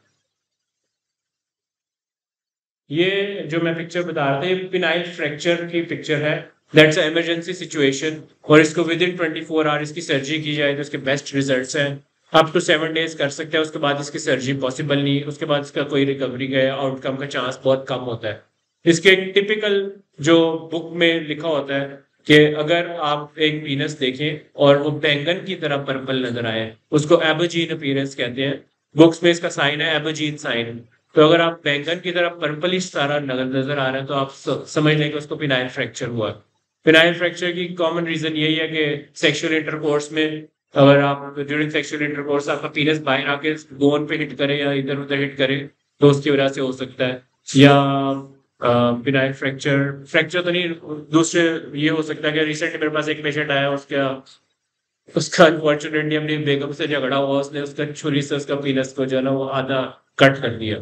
ये जो मैं पिक्चर बता रहा था, ये पिनाइल फ्रैक्चर की पिक्चर है। दैट्स इमरजेंसी सिचुएशन, और इसको विद इन 24 आवर इसकी सर्जरी की जाए तो इसके बेस्ट रिजल्ट्स हैं। अप टू 7 डेज कर सकते हैं, उसके बाद इसकी सर्जरी पॉसिबल नहीं, उसके बाद इसका कोई रिकवरी का आउटकम का चांस बहुत कम होता है। इसके टिपिकल जो बुक में लिखा होता है कि अगर आप एक पीनस देखें और वो बैंगन की तरह पर्पल नजर आए, उसको एबोजीन अपीयरेंस कहते हैं। बुक्स में इसका साइन है एबोजीन साइन। तो अगर आप बैंगन की तरफ पर्पलिश सारा नजर आ रहा है तो आप समझ लें कि उसको पिनाइल फ्रैक्चर हुआ। पिनाइल फ्रैक्चर की कॉमन रीजन यही है कि सेक्सुअल इंटरकोर्स में अगर आप ड्यूरिंग सेक्सुअल इंटरकोर्स आपका पीनस बाहर आके बोन पे हिट करे या इधर उधर हिट करे तो उसकी वजह से हो सकता है। या पिनाइल फ्रैक्चर तो नहीं, दूसरे ये हो सकता है कि रिसेंटली मेरे पास एक पेशेंट आया, उसका अनफॉर्चुनेटली अपनी बेगम से झगड़ा हुआ, उसने उसका छुरी से उसका पीनस को जो है ना वो आधा कट कर दिया।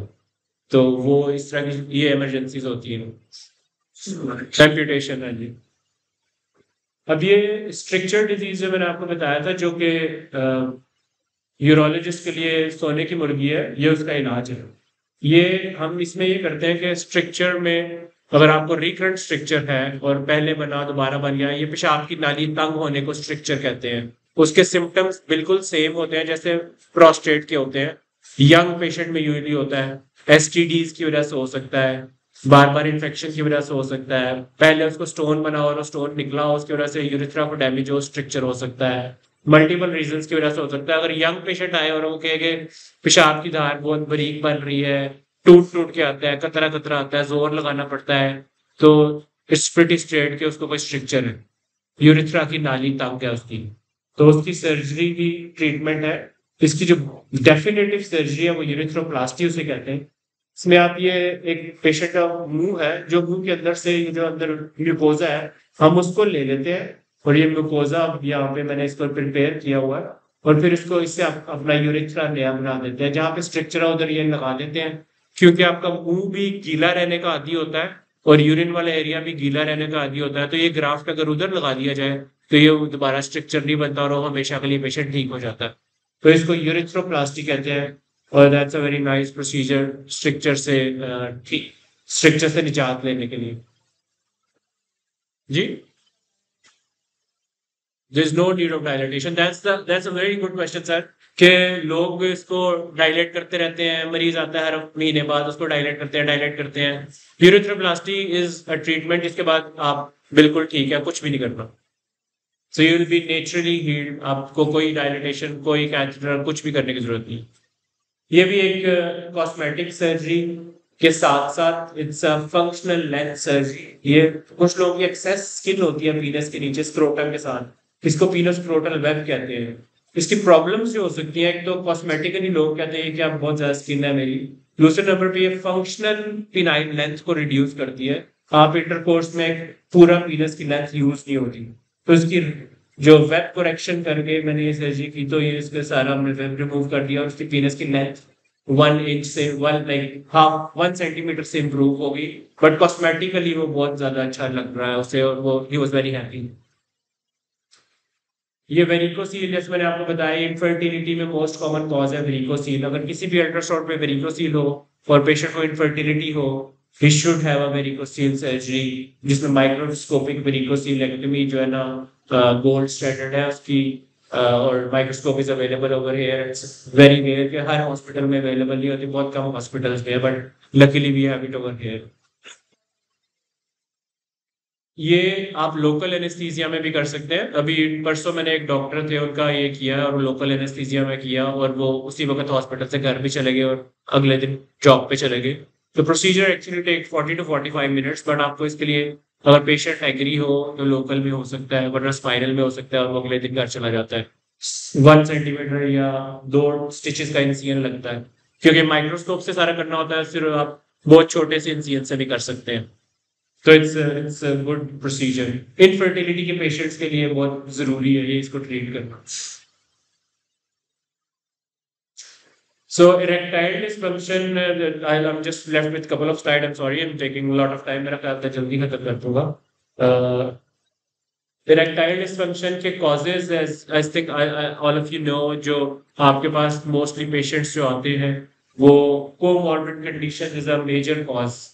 तो वो इस तरह की ये इमरजेंसीज होती हैं। एम्पुटेशन है जी। अब ये स्ट्रक्चर डिजीज जो मैंने आपको बताया था, जो कि यूरोलॉजिस्ट के लिए सोने की मुर्गी है, ये उसका इलाज है। ये हम इसमें ये करते हैं कि स्ट्रक्चर में अगर आपको रिकरेंट स्ट्रक्चर है और पहले बना दोबारा बन गया, ये पेशाब की नाली तंग होने को स्ट्रक्चर कहते हैं। उसके सिम्टम्स बिल्कुल सेम होते हैं जैसे प्रोस्टेट के होते हैं। यंग पेशेंट में यूजली होता है, STDs की वजह से हो सकता है, बार बार इन्फेक्शन की वजह से हो सकता है, पहले उसको स्टोन बना और स्टोन निकला हो उसकी वजह से यूरिथ्रा को डैमेज हो स्ट्रक्चर हो सकता है, मल्टीपल रीजंस की वजह से हो सकता है। अगर यंग पेशेंट आए और वो कहे कि पेशाब की धार बहुत बारीक बन रही है, टूट टूट के आता है, कतरा कतरा आता है, जोर लगाना पड़ता है, तो इट्स प्रीटी स्ट्रेट के उसको कोई स्ट्रक्चर है, यूरिथ्रा की नाली तंग है उसकी, तो उसकी सर्जरी की ट्रीटमेंट है। इसकी जो डेफिनेटिव सर्जरी है वो यूरिथ्रोप्लास्टी उसे कहते हैं। इसमें आप ये एक पेशेंट का मुंह है, जो मुंह के अंदर से जो अंदर म्यूकोजा है हम उसको ले लेते हैं, और ये म्यूकोजा यहाँ पे मैंने इसको प्रिपेयर किया हुआ है, और फिर इसको इससे अपना यूरिथ्रा नया बना देते हैं। जहाँ पे स्ट्रक्चर है उधर ये लगा देते हैं, क्योंकि आपका मुंह भी गीला रहने का आदी होता है और यूरिन वाला एरिया भी गीला रहने का आदी होता है। तो ये ग्राफ्ट अगर उधर लगा दिया जाए तो ये दोबारा स्ट्रक्चर नहीं बनता और हमेशा के लिए पेशेंट ठीक हो जाता है। तो इसको यूरिथ्रोप्लास्टी कहते हैं, और that's a very nice procedure structure से निजात लेने के लिए। जी, there is no need of dilatation. That's a very good question, sir. कि लोग इसको डायलेट करते रहते हैं, मरीज आता है हर महीने बाद उसको डायलेट करते हैं। यूरिथ्रोप्लास्टी इज अ ट्रीटमेंट जिसके बाद आप बिल्कुल ठीक है, कुछ भी नहीं करना। So you will be naturally healed, आपको कोई डायलिटेशन कोई कैथेटर कुछ भी करने की जरूरत नहीं। ये भी एक कॉस्मेटिक सर्जरी के साथ साथ it's a functional length surgery. ये कुछ लोगों की एक्सेस स्किन होती है पीनस के नीचे स्क्रोटम के साथ, इसको पीनस स्क्रोटल वेब कहते हैं। इसकी प्रॉब्लम्स जो हो सकती है, एक तो कॉस्मेटिकली लोग कहते हैं कि आप बहुत ज्यादा स्किन है मेरी, दूसरे नंबर पे ये फंक्शनल पिनाइल लेंथ को रिड्यूस करती है। आप इंटरकोर्स में पूरा पीनस की लेंथ यूज नहीं होती, तो इसकी जो वेब करेक्शन करके मैंने ये सर्जरी की तो ये इसका सारा वेब रिमूव कर दिया और उसकी पीनस की लेंथ 1 इंच से 1 सेंटीमीटर से इम्प्रूव होगी, बट कॉस्मेटिकली वो बहुत ज्यादा अच्छा लग रहा है उसे, और वो ही वॉज वेरी हैप्पी। ये वेरिकोसील, जैसे मैंने आपको बताया, इनफर्टिलिटी में मोस्ट कॉमन कॉज है वेरिकोसील। अगर किसी भी अल्ट्रासाउंड में वेरिकोसील हो और पेशेंट को इनफर्टिलिटी हो, he should have a varicocele surgery, जिसमें माइक्रोस्कोपिक वेरिकोसीलेक्टमी जो है ना गोल्ड स्टैंडर्ड है उसकी, और microscope is available over here. It's very rare कि हर हॉस्पिटल में अवेलेबल नहीं होती, बहुत कम हॉस्पिटल्स में है, but luckily we have it over here. ये आप लोकल एनेस्थीसिया में भी कर सकते हैं। अभी परसों मैंने एक डॉक्टर थे उनका ये किया, और लोकल एनेस्थीसिया में किया, और वो उसी वक्त हॉस्पिटल से घर भी चले गए और अगले दिन जॉब पे चले गए। तो procedure actually take 40 to 45 minutes, but आपको इसके लिए अगर पेशेंट एग्री हो तो लोकल में हो सकता है, वरना स्पाइनल में हो सकता है, और वो अगले दिन घर चला जाता है। 1 सेंटीमीटर या 2 स्टिचेस का इंसिजन लगता है, क्योंकि माइक्रोस्कोप से सारा करना होता है, फिर आप बहुत छोटे से इंसिजन से भी कर सकते हैं। तो it's a good procedure. Infertility के पेशेंट्स के लिए बहुत जरूरी है ये, इसको ट्रीट करना। So erectile dysfunction, I'm just left with couple of slides. I'm sorry, I'm taking a lot of time. मेरा ख्याल था जल्दी खत्म कर दूंगा। Erectile dysfunction के causes, as I think all of you know, जो आपके पास mostly patients जो आते हैं, वो comorbid condition is a major cause।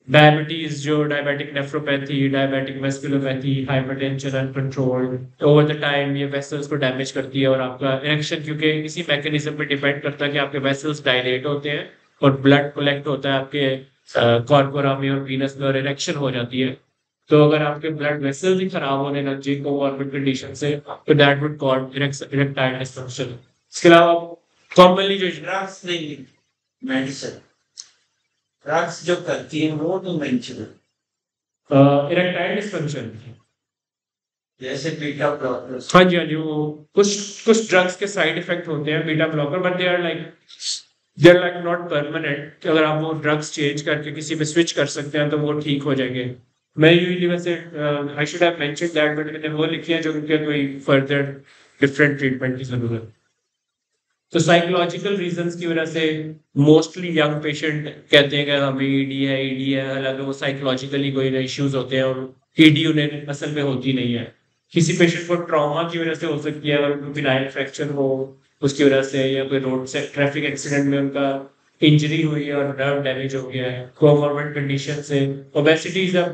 Diabetes, जो diabetic nephropathy, diabetic vasculopathy, hypertension uncontrolled over the time, ये वेसल्स को डैमेज करती है, और आपका इरेक्शन, क्योंकि इसी मैकेनिज्म पे डिपेंड करता है कि आपके वेसल्स डायलेट होते हैं और ब्लड कलेक्ट होता है आपके कॉर्पोरा में और वीनस में, और इरेक्शन हो जाती है। तो अगर आपके ब्लड वेसल्स ही खराब होने लग जाए कोमॉर्बिड कंडीशन से, तो that would cause erectile dysfunction. इसके अलावा कॉमनली जो ड्रग्स नहीं, मेडिसिन ड्रग्स जो करती है वो तो मेंशन इरेक्टाइल डिसफंक्शन, जैसे बीटा ब्लॉकर्स। हाँ जी हाँ जी, वो कुछ कुछ ड्रग्स के साइड इफेक्ट होते हैं beta blocker, but they are like not permanent. अगर आप वो ड्रग्स चेंज करके किसी पे स्विच कर सकते हैं तो वो ठीक हो जाएंगे। मैं यूजुअली वैसे I should have mentioned that, but मैंने वो लिखी है जो उनके कोई फर्दर डिफरेंट ट्रीटमेंट की जरूरत। तो साइकोलॉजिकल रीजंस की वजह से मोस्टली यंग पेशेंट कहते हैं कि हमें ईडी है, हालांकि वो साइकोलॉजिकली कोई इश्यूज होते हैं, और ईडी उन्हें असल में होती नहीं है। किसी पेशेंट को ट्रॉमा की वजह से हो सकती है, अगर उनको फिनाइल फ्रैक्चर हो उसकी वजह से, या कोई रोड से ट्रैफिक एक्सीडेंट में उनका इंजरी हुई है और नर्व डैमेज हो गया है, कोमॉर्बिड कंडीशन से। Obesity is a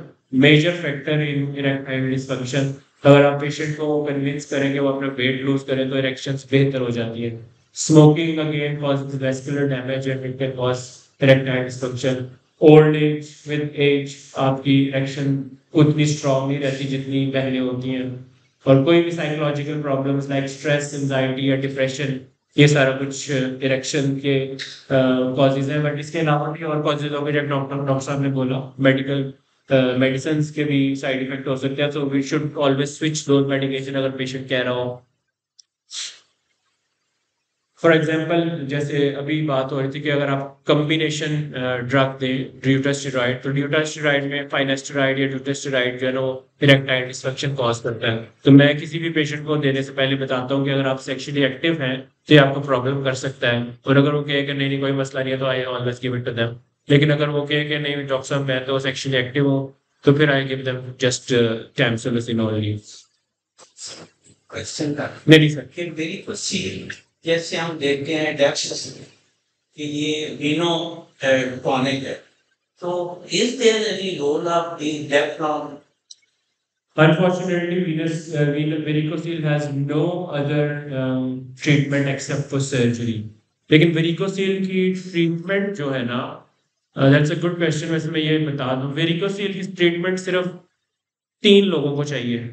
major factor in erectile dysfunction. अगर आप पेशेंट को कन्विंस करें कि वो अपना वेट लूज करें तो इरेक्शंस बेहतर हो जाती है। Smoking again causes vascular damage and it can cause erectile dysfunction. Old age, with age आपकी erection उतनी strong नहीं रहती जितनी पहले होती है। और कोई भी psychological problems like stress, anxiety या depression, ये सारा कुछ erection के causes हैं। बट इसके अलावा भी और causes होंगे, जब डॉक्टर साहब ने बोला medical medicines के भी side effect हो सकते हैं, so we should always switch those medication अगर patient कह रहा हो। फॉर एग्जाम्पल, जैसे अभी बात हो रही थी कि अगर आप कम्बिनेशन ड्रग दें ड्यूटास्टेरॉइड, तो ड्यूटास्टेरॉइड में फाइनेस्टेरॉइड या ड्यूटास्टेरॉइड जो है ना वो इरेक्टाइल डिसफंक्शन कॉज करता है। तो मैं किसी भी पेशेंट को देने से पहले बताता हूँ कि अगर आप सेक्सुअली एक्टिव हैं तो ये आपको प्रॉब्लम कर सकता है, और अगर वो कहे कि नहीं नहीं कोई मसला नहीं है तो I always give it to them. लेकिन अगर वो कहे कि नहीं डॉक्टर साहब मैं तो सेक्सुअली एक्टिव हूँ, तो फिर I give them just tamsulosin only. Question का नहीं सर, कि मेरी क्वेश्चन, जैसे हम देखते हैं डेप्स कि ये वीनो टॉनिक है, तो is there any role of the Daflon? Unfortunately, varicocele has no other treatment except for surgery. लेकिन varicocele की ट्रीटमेंट जो है ना, that's a good question। वैसे मैं ये बता दूं, varicocele की ट्रीटमेंट सिर्फ 3 लोगों को चाहिए।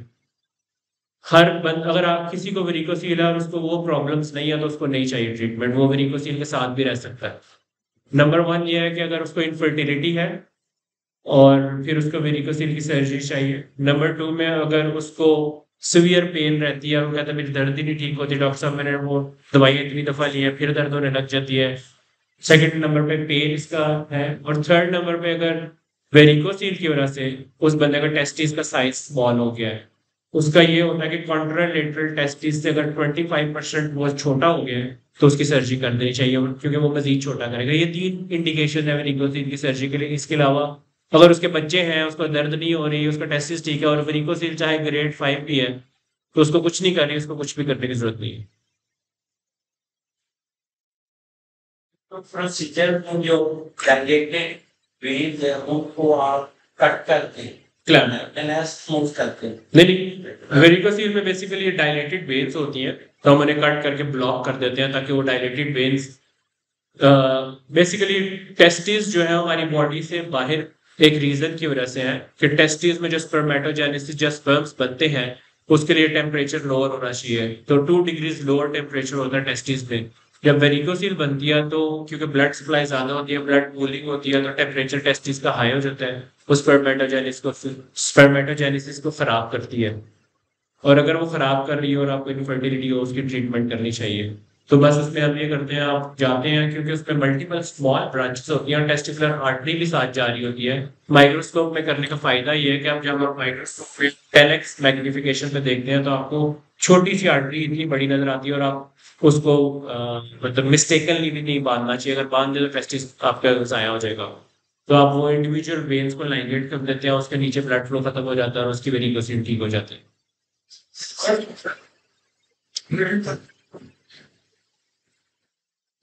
अगर आप किसी को वेरिकोसील है और उसको वो प्रॉब्लम्स नहीं है तो उसको नहीं चाहिए ट्रीटमेंट, वो वेरिकोसील के साथ भी रह सकता है। नंबर 1 ये है कि अगर उसको इनफर्टिलिटी है और फिर उसको वेरिकोसील की सर्जरी चाहिए। नंबर 2 में अगर उसको सिवियर पेन रहती है और कहता है मेरी दर्द ही नहीं ठीक होती डॉक्टर साहब, मैंने वो दवाइयाँ इतनी दफा ली है फिर दर्द होने लग जाती है। सेकेंड नंबर पे पेन इसका है। और थर्ड नंबर पे अगर वेरिकोसील की वजह से उस बंदे का टेस्टिस का साइज स्मॉल हो गया है, उसका ये होता है कि कॉन्ट्रालेटरल टेस्टिस से अगर 25% बहुत छोटा हो गया है तो उसकी सर्जरी कर देनी चाहिए, क्योंकि वो मजीद छोटा करेगा। ये 3 इंडिकेशन है वेरिकोसिल की सर्जरी के लिए। इसके अलावा अगर उसके बच्चे हैं, उसको दर्द नहीं हो रही, उसका टेस्टिस ठीक है और वेरिकोसिल चाहे ग्रेड 5 भी है, तो उसको कुछ नहीं करनी, उसको कुछ भी करने की जरूरत नहीं है। तो प्रोसीजर में जो डायलेटेड वेन्स है उनको आप कट करते हैं, क्लैम्प स्मूथ करते हैं। नहीं, वेरिकोसिल में बेसिकली डायलेटेड वेन्स होती हैं, तो हम उन्हें कट करके ब्लॉक कर देते हैं ताकि वो डायलेटेड वेन्स बेसिकली टेस्टिस जो है हमारी बॉडी से बाहर एक रीजन की वजह से है कि टेस्टिस में जो स्पर्मेटोजेनेसिस जो स्पर्म्स बनते हैं उसके लिए टेम्परेचर लोअर होना चाहिए। तो 2 डिग्रीज लोअर टेम्परेचर होता है टेस्टिस में। जब वेरिकोसिल बनती है तो क्योंकि ब्लड सप्लाई ज्यादा होती है, ब्लड कूलिंग होती है, तो टेम्परेचर टेस्टिस का हाई हो जाता है, वो स्पर्मेटोजेनेसिस को खराब करती है। और अगर वो खराब कर रही है और आपको इनफर्टिलिटी हो, उसकी ट्रीटमेंट करनी चाहिए। तो बस उसमें हम ये करते हैं, आप जाते हैं क्योंकि उसमें मल्टीपल स्मॉल ब्रांचेस होती हैं और टेस्टिकुलर आर्टरी भी साथ जा रही होती है। माइक्रोस्कोप में करने का फायदा ये है कि आप जब आप माइक्रोस्कोप में 10x मैग्निफिकेशन पे देखते हैं तो आपको छोटी सी आर्टरी इतनी बड़ी नजर आती है और आप उसको मतलब मिस्टेकनली भी नहीं बांधना चाहिए। अगर बांध दे तो टेस्टिस आपका जाया हो जाएगा। तो आप वो इंडिविजुअल वेन्स को लाइगेट कर देते हैं, उसके नीचे ब्लड फ्लो खत्म हो जाता है और उसकी वेरिकोसिल ठीक हो जाते हैं।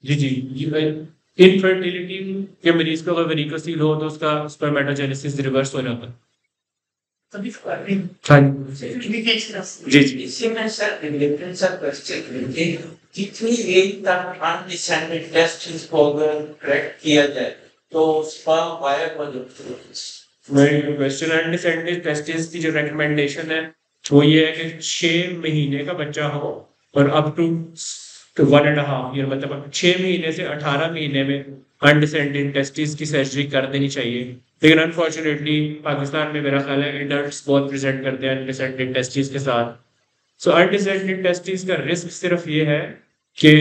जी जी, इनफर्टिलिटी के मरीज को अगर वेरिकोसिल हो तो उसका स्पर्मेटोजेनेसिस रिवर्स हो जाता है। हाँ जी जी। इसी में सर रिलेटेड सर क्वेश्चन कि कितनी एज तक अनडिसेंडेड टेस्ट को अगर करेक्ट किया जाए तो स्पर्म वायबल होता है? Very good question. Undescended testis की जो रिकमेंडेशन है वो ये है कि 6 महीने का बच्चा हो और अप टू 1.5 ईयर, मतलब 6 महीने से 18 महीने में अनडिसेंडेड टेस्टिस की सर्जरी कर देनी चाहिए। लेकिन अनफॉर्चुनेटली पाकिस्तान में मेरा ख्याल है एडल्ट्स बहुत प्रेजेंट करते हैं अनडिसेंडेड टेस्टिस के साथ। सो अनडिसेंडेड टेस्टिस का रिस्क सिर्फ ये है कि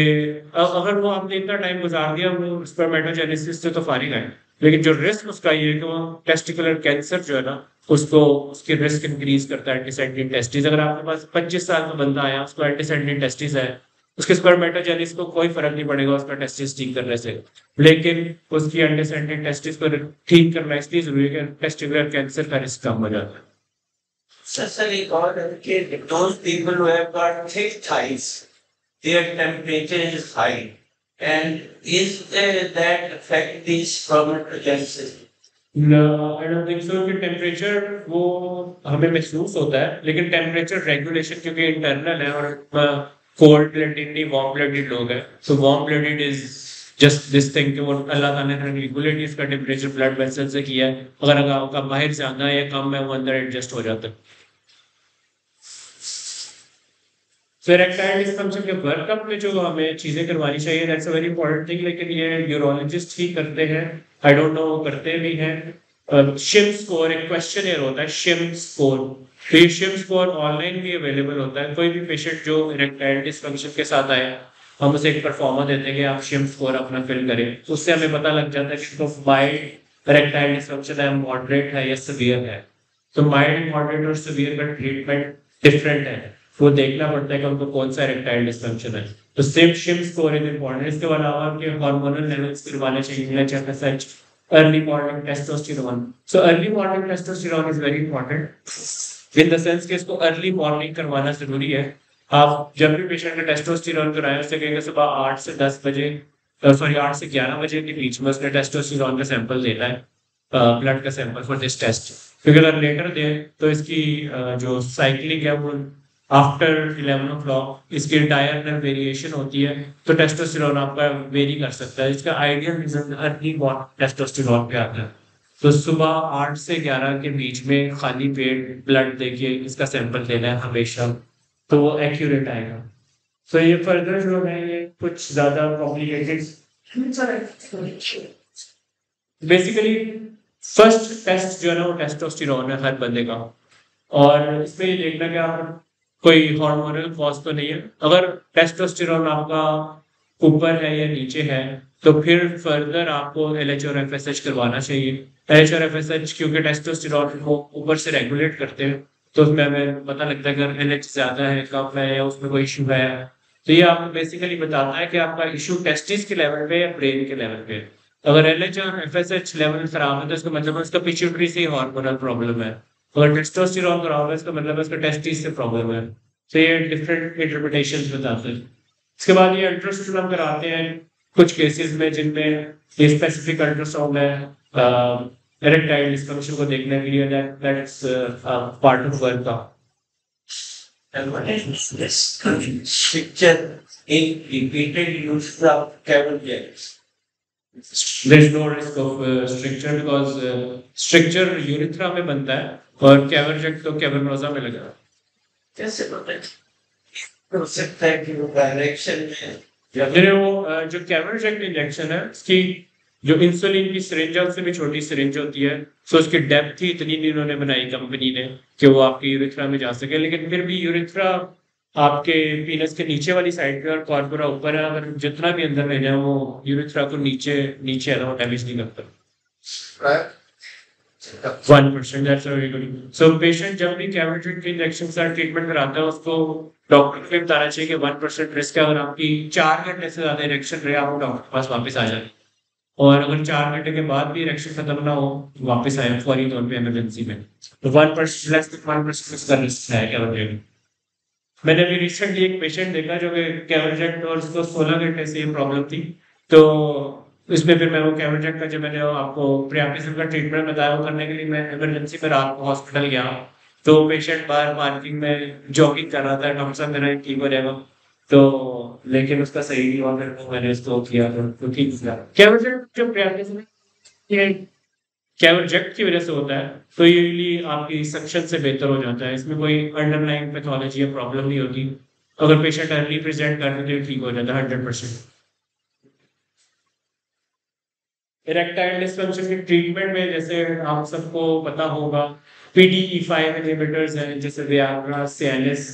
अगर वो आपने इतना टाइम गुजार दिया वो स्पर्मेटोजेनेसिस से तो फारिग है, लेकिन जो रिस्क उसका ये है कि वो टेस्टिकुलर कैंसर जो है ना उसको उसकी रिस्क इंक्रीज करता है एंटीसेंडिन टेस्टिस। अगर आपके पास 25 साल का बंदा आया उसको एंटीसेंडिन टेस्टिस है, उसके स्पर्मेटोजेनेसिस को कोई फर्क नहीं पड़ेगा उसका टेस्टिस ठीक करने से, लेकिन उसकी एंटीसेंडिन टेस्टिस को ठीक करना इसलिए जरूरी है कि टेस्टिकुलर कैंसर का रिस्क कम हो जाता है। Sir, एक और है कि those people who have got thick thighs, their temperature is high, and is that affect the spermatogenesis? I don't think so कि टेम्परेचर वो हमें महसूस होता है, लेकिन टेम्परेचर रेगुलेशन क्योंकि इंटरनल है और कोल्ड ब्लडेड नहीं वार्म ब्लडेड लोग हैं, so warm blooded is just this thing कि वो अल्लाह ताला ने रेगुलेट इसका टेम्परेचर ब्लड वेसल से किया है। अगर आपका बाहर ज्यादा है या कम है वो अंदर एडजस्ट हो जाता है। सो इरेक्टाइल डिस्फंक्शन के वर्कअप में जो हमें चीजें करवानी चाहिए that's a very important thing, लेकिन ये यूरोलॉजिस्ट ही करते हैं, आई डोंट नो वो करते भी हैं। शिम स्कोर एक क्वेश्चन होता है, शिम स्कोर। तो ये शिम स्कोर ऑनलाइन भी अवेलेबल होता है। कोई भी पेशेंट जो इरेक्टाइल डिस्फंक्शन के साथ आए हम उसे एक परफॉर्मा देते हैं कि आप शिम स्कोर अपना फिल करें, तो उससे हमें पता लग जाता है कि तो माइल्ड इरेक्टाइल डिस्फंक्शन है, मॉडरेट है या सीवियर है। तो माइल्ड मॉडरेट और सीवियर का ट्रीटमेंट डिफरेंट है, वो देखना पड़ता है कि उनको कौन सा इरेक्टाइल डिस्फंक्शन है। तो सिर्फ शिम स्कोर इज इंपॉर्टेंट। इसके अलावा उनके हार्मोनल लेवल्स करवाने चाहिए, HFSH, early morning testosterone. So early morning testosterone is very important in the sense कि इसको अर्ली मॉर्निंग करवाना जरूरी है। आप जब भी पेशेंट का टेस्टोस्टेरोन कराएं उससे कहेंगे सुबह 8 से 10 बजे, सॉरी 8 से 11 बजे के बीच में उसने टेस्टोस्टेरोन का सैंपल देना है, ब्लड का सैंपल फॉर दिस टेस्ट। क्योंकि अगर लेटर दे तो इसकी जो साइक्लिंग है वो आफ्टर 11 o'clock इसकी डायरनल वेरिएशन होती है, तो टेस्टोस्टेरोन आपका वेरी कर सकता है। इसका ideal result early morning testosterone पे आता है। तो सुबह 8 से 11 के बीच में खाली पेट ब्लड देखिए इसका सैंपल देना है हमेशा, तो वो एक्यूरेट आएगा। तो ये फर्दर जो है ये कुछ ज्यादा कॉम्प्लिकेटेड, बेसिकली फर्स्ट टेस्ट जो है ना वो टेस्टोस्टेरोन है हर बंदे का, और इसमें ये देखना कि आप कोई हार्मोनल कॉज तो नहीं है। अगर टेस्टोस्टेरोन आपका ऊपर है या नीचे है तो फिर फर्दर आपको एलएच और एफएसएच करवाना चाहिए। एलएच और एफएसएच क्योंकि टेस्टोस्टेरोन को ऊपर से रेगुलेट करते हैं, तो उसमें हमें पता लगता है अगर एलएच ज्यादा है कम है या उसमें कोई इशू है तो ये आपको बेसिकली बताता है कि आपका इशू टेस्टिस के लेवल पे या ब्रेन के लेवल पे है। अगर एलएच और एफएसएच लेवल खराब है तो इसका मतलब है उसका पिट्यूटरी से हार्मोनल प्रॉब्लम है। अगर टेस्टोस्टेरोन खराब है इसका मतलब है उसका टेस्टिस से प्रॉब्लम है। तो ये डिफरेंट इंटरप्रिटेशंस बताते हैं। इसके बाद ये अल्ट्रासाउंड हम कराते हैं कुछ केसेस में जिनमें ये स्पेसिफिक अल्ट्रासाउंड है इरेक्टाइल डिस्फंक्शन को देखने के लिए दैट्स पार्ट ऑफ वर्क का। And what is this stricture in repeated use of cable jets? There is no risk of stricture because stricture urethra में बनता है और कैवर्जेक्ट तो कैवर्नोजा में लगा। कैसे पता हो सकता है कि वो डायरेक्शन में वो जो कैवर्जेक्ट इंजेक्शन है उसकी जो इंसुलिन की सिरिंज है उससे भी छोटी सिरिंज होती है। सो उसकी डेप्थ ही इतनी नहीं उन्होंने बनाई कंपनी ने कि वो आपके यूरेथ्रा में जा सके, लेकिन फिर भी यूरेथ्रा आपके पीनस के नीचे वाली साइड पे और कॉर्पोरा ऊपर है। अगर जितना भी अंदर ले जाए वो यूरेथ्रा को नीचे नीचे है ना वो डैमेज नहीं करता। Right? 1% that's very good. So patient जब भी कैविटी इंजेक्शन का ट्रीटमेंट कराता है उसको डॉक्टर को भी बताना चाहिए कि 1% रिस्क है। अगर आपकी 4 घंटे से ज्यादा इरेक्शन रहे आप डॉक्टर के पास वापस आ जाए, और अगर 4 घंटे के बाद भी इरेक्शन खत्म ना हो वापस आए फौरी तौर पे इमरजेंसी में। तो 1% लेस देन 1% का रिस्क है कैविटी। मैंने अभी रिसेंटली एक पेशेंट देखा जो कि कैविटी और उसको 16 घंटे से ये प्रॉब्लम थी। तो इसमें फिर मैं वो कैविटी का जो मैंने आपको प्रियापिज्म का ट्रीटमेंट बताया वो करने के लिए मैं इमरजेंसी में रात को हॉस्पिटल गया। तो पेशेंट बाहर पार्किंग में जॉगिंग कर रहा था, डॉक्टर साहब मेरा ठीक हो जाएगा, तो लेकिन उसका सही नहीं हुआ। फिर मैंने इसको किया तो ठीक हुआ। कैविटी जो प्रियापिज्म ये कैविटी की वजह से होता है तो यूजली आपकी सक्शन से बेहतर हो जाता है। इसमें कोई अंडरलाइन पैथोलॉजी या प्रॉब्लम नहीं होती। अगर पेशेंट अर्ली प्रेजेंट करते तो ठीक हो जाता है 100%। इरेक्टाइल डिस्फंक्शन के ट्रीटमेंट में जैसे आप सबको पता होगा PDE5 इनहिबिटर्स हैं जैसे वियाग्रा, सियालिस।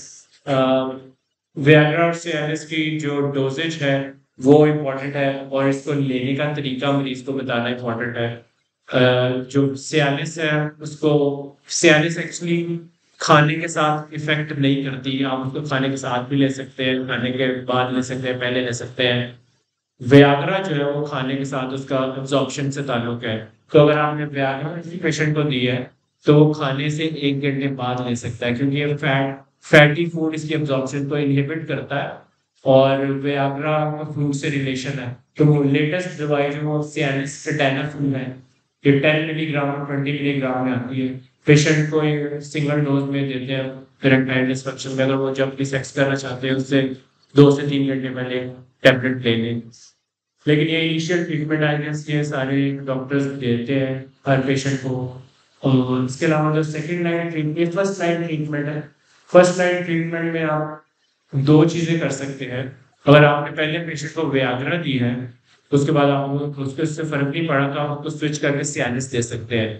वियाग्रा और सियालिस की जो डोजेज है वो इम्पोर्टेंट है और इसको लेने का तरीका मरीज को बताना इम्पोर्टेंट है। जो सियालिस है उसको सियालिस एक्चुअली खाने के साथ इफेक्ट नहीं करती। आप उसको खाने के साथ भी ले सकते हैं, खाने के बाद ले सकते हैं, पहले ले सकते हैं। वियाग्रा जो है वो खाने के साथ उसका एब्जॉर्प्शन से ताल्लुक है। तो अगर आपने वियाग्रा किसी पेशेंट को दी है तो वो खाने से 1 घंटे बाद ले सकता है, क्योंकि ये फैटी फूड इसकी एब्जॉर्प्शन को इनहिबिट करता है और वियाग्रा का फूड से रिलेशन है। तो लेटेस्ट दवाई जो सियालिस टैनाफून है ये 10 मिलीग्राम और 20 मिलीग्राम में आती है। पेशेंट को ये सिंगल डोज में देते हैं इरेक्टाइल डिस्फंक्शन में। अगर वो जब भी सेक्स करना चाहते हैं उससे 2 से 3 घंटे पहले टैबलेट ले लें। लेकिन ये इनिशियल ट्रीटमेंट आई गेस ये सारे डॉक्टर्स देते हैं हर पेशेंट को। और इसके अलावा जो second line treatment first line treatment है, फर्स्ट लाइन ट्रीटमेंट में आप 2 चीज़ें कर सकते हैं। अगर आपने पहले पेशेंट को वियाग्रा दी है तो उसके बाद आपको उसके उससे फर्क नहीं पड़ा तो आप उसको स्विच करके सियालिस दे सकते हैं।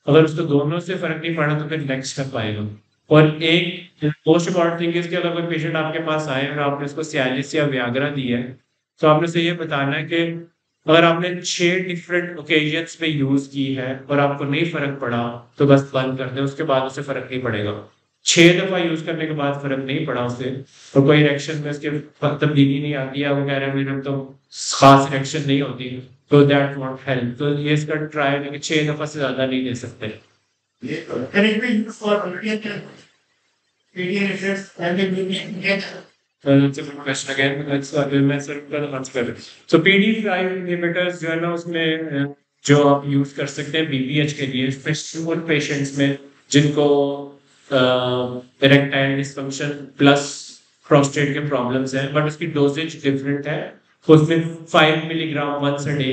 अगर उसको दोनों से फर्क नहीं पड़ा तो फिर नेक्स्ट कर पाएगा। और एक मोस्ट इम्पॉर्टेंट थिंग है कि अगर कोई पेशेंट आपके पास आए और आपने उसको सियालिस या वियाग्रा दी है तो आपने से ये बताना है कि अगर आपने 6 डिफरेंट ओकेजन्स पे यूज की है और आपको नहीं फर्क पड़ा तो बस बंद कर दें, उसके बाद उससे फर्क नहीं पड़ेगा। 6 दफा यूज करने के बाद फर्क नहीं पड़ा उससे और कोई रिएक्शन में उसके तब्दीली नहीं आती है, वो कह रहे हैं मेरे तो खास रिएक्शन नहीं होती, तो दैट वॉन्ट हेल्प। तो ये इसका ट्रायल है कि 6 दफा से ज्यादा नहीं दे सकते। Can it be used for PDA effects and then maybe get That's a good question again. That's मैं सर का आंसर कर। So PD5 inhibitors जो है ना उसमें जो आप यूज कर सकते हैं BPH के लिए, स्पेशली उन पेशेंट्स में जिनको इरेक्टाइल डिस्फंक्शन प्लस प्रोस्टेट के प्रॉब्लम्स हैं, बट उसकी डोजेज डिफरेंट है। उसमें 5 milligram once a day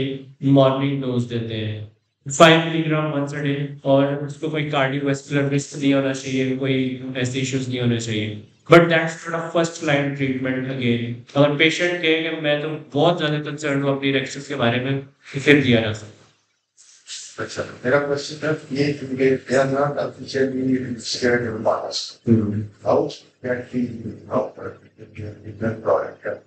morning dose देते हैं, 5 मिलीग्राम वंस अ डे, और उसको कोई कार्डियोवैस्कुलर रिस्क नहीं होना चाहिए, कोई ऐसे इश्यूज नहीं होने चाहिए। But that's not first line treatment again. अगर पेशेंट कहे कि मैं तो बहुत ज्यादा कंसर्न हूँ अपनी इरेक्शंस के बारे में तो फिर दिया जा सकता। अच्छा, मेरा क्वेश्चन है ये कि they are not officially scared of bias. How can we help the product?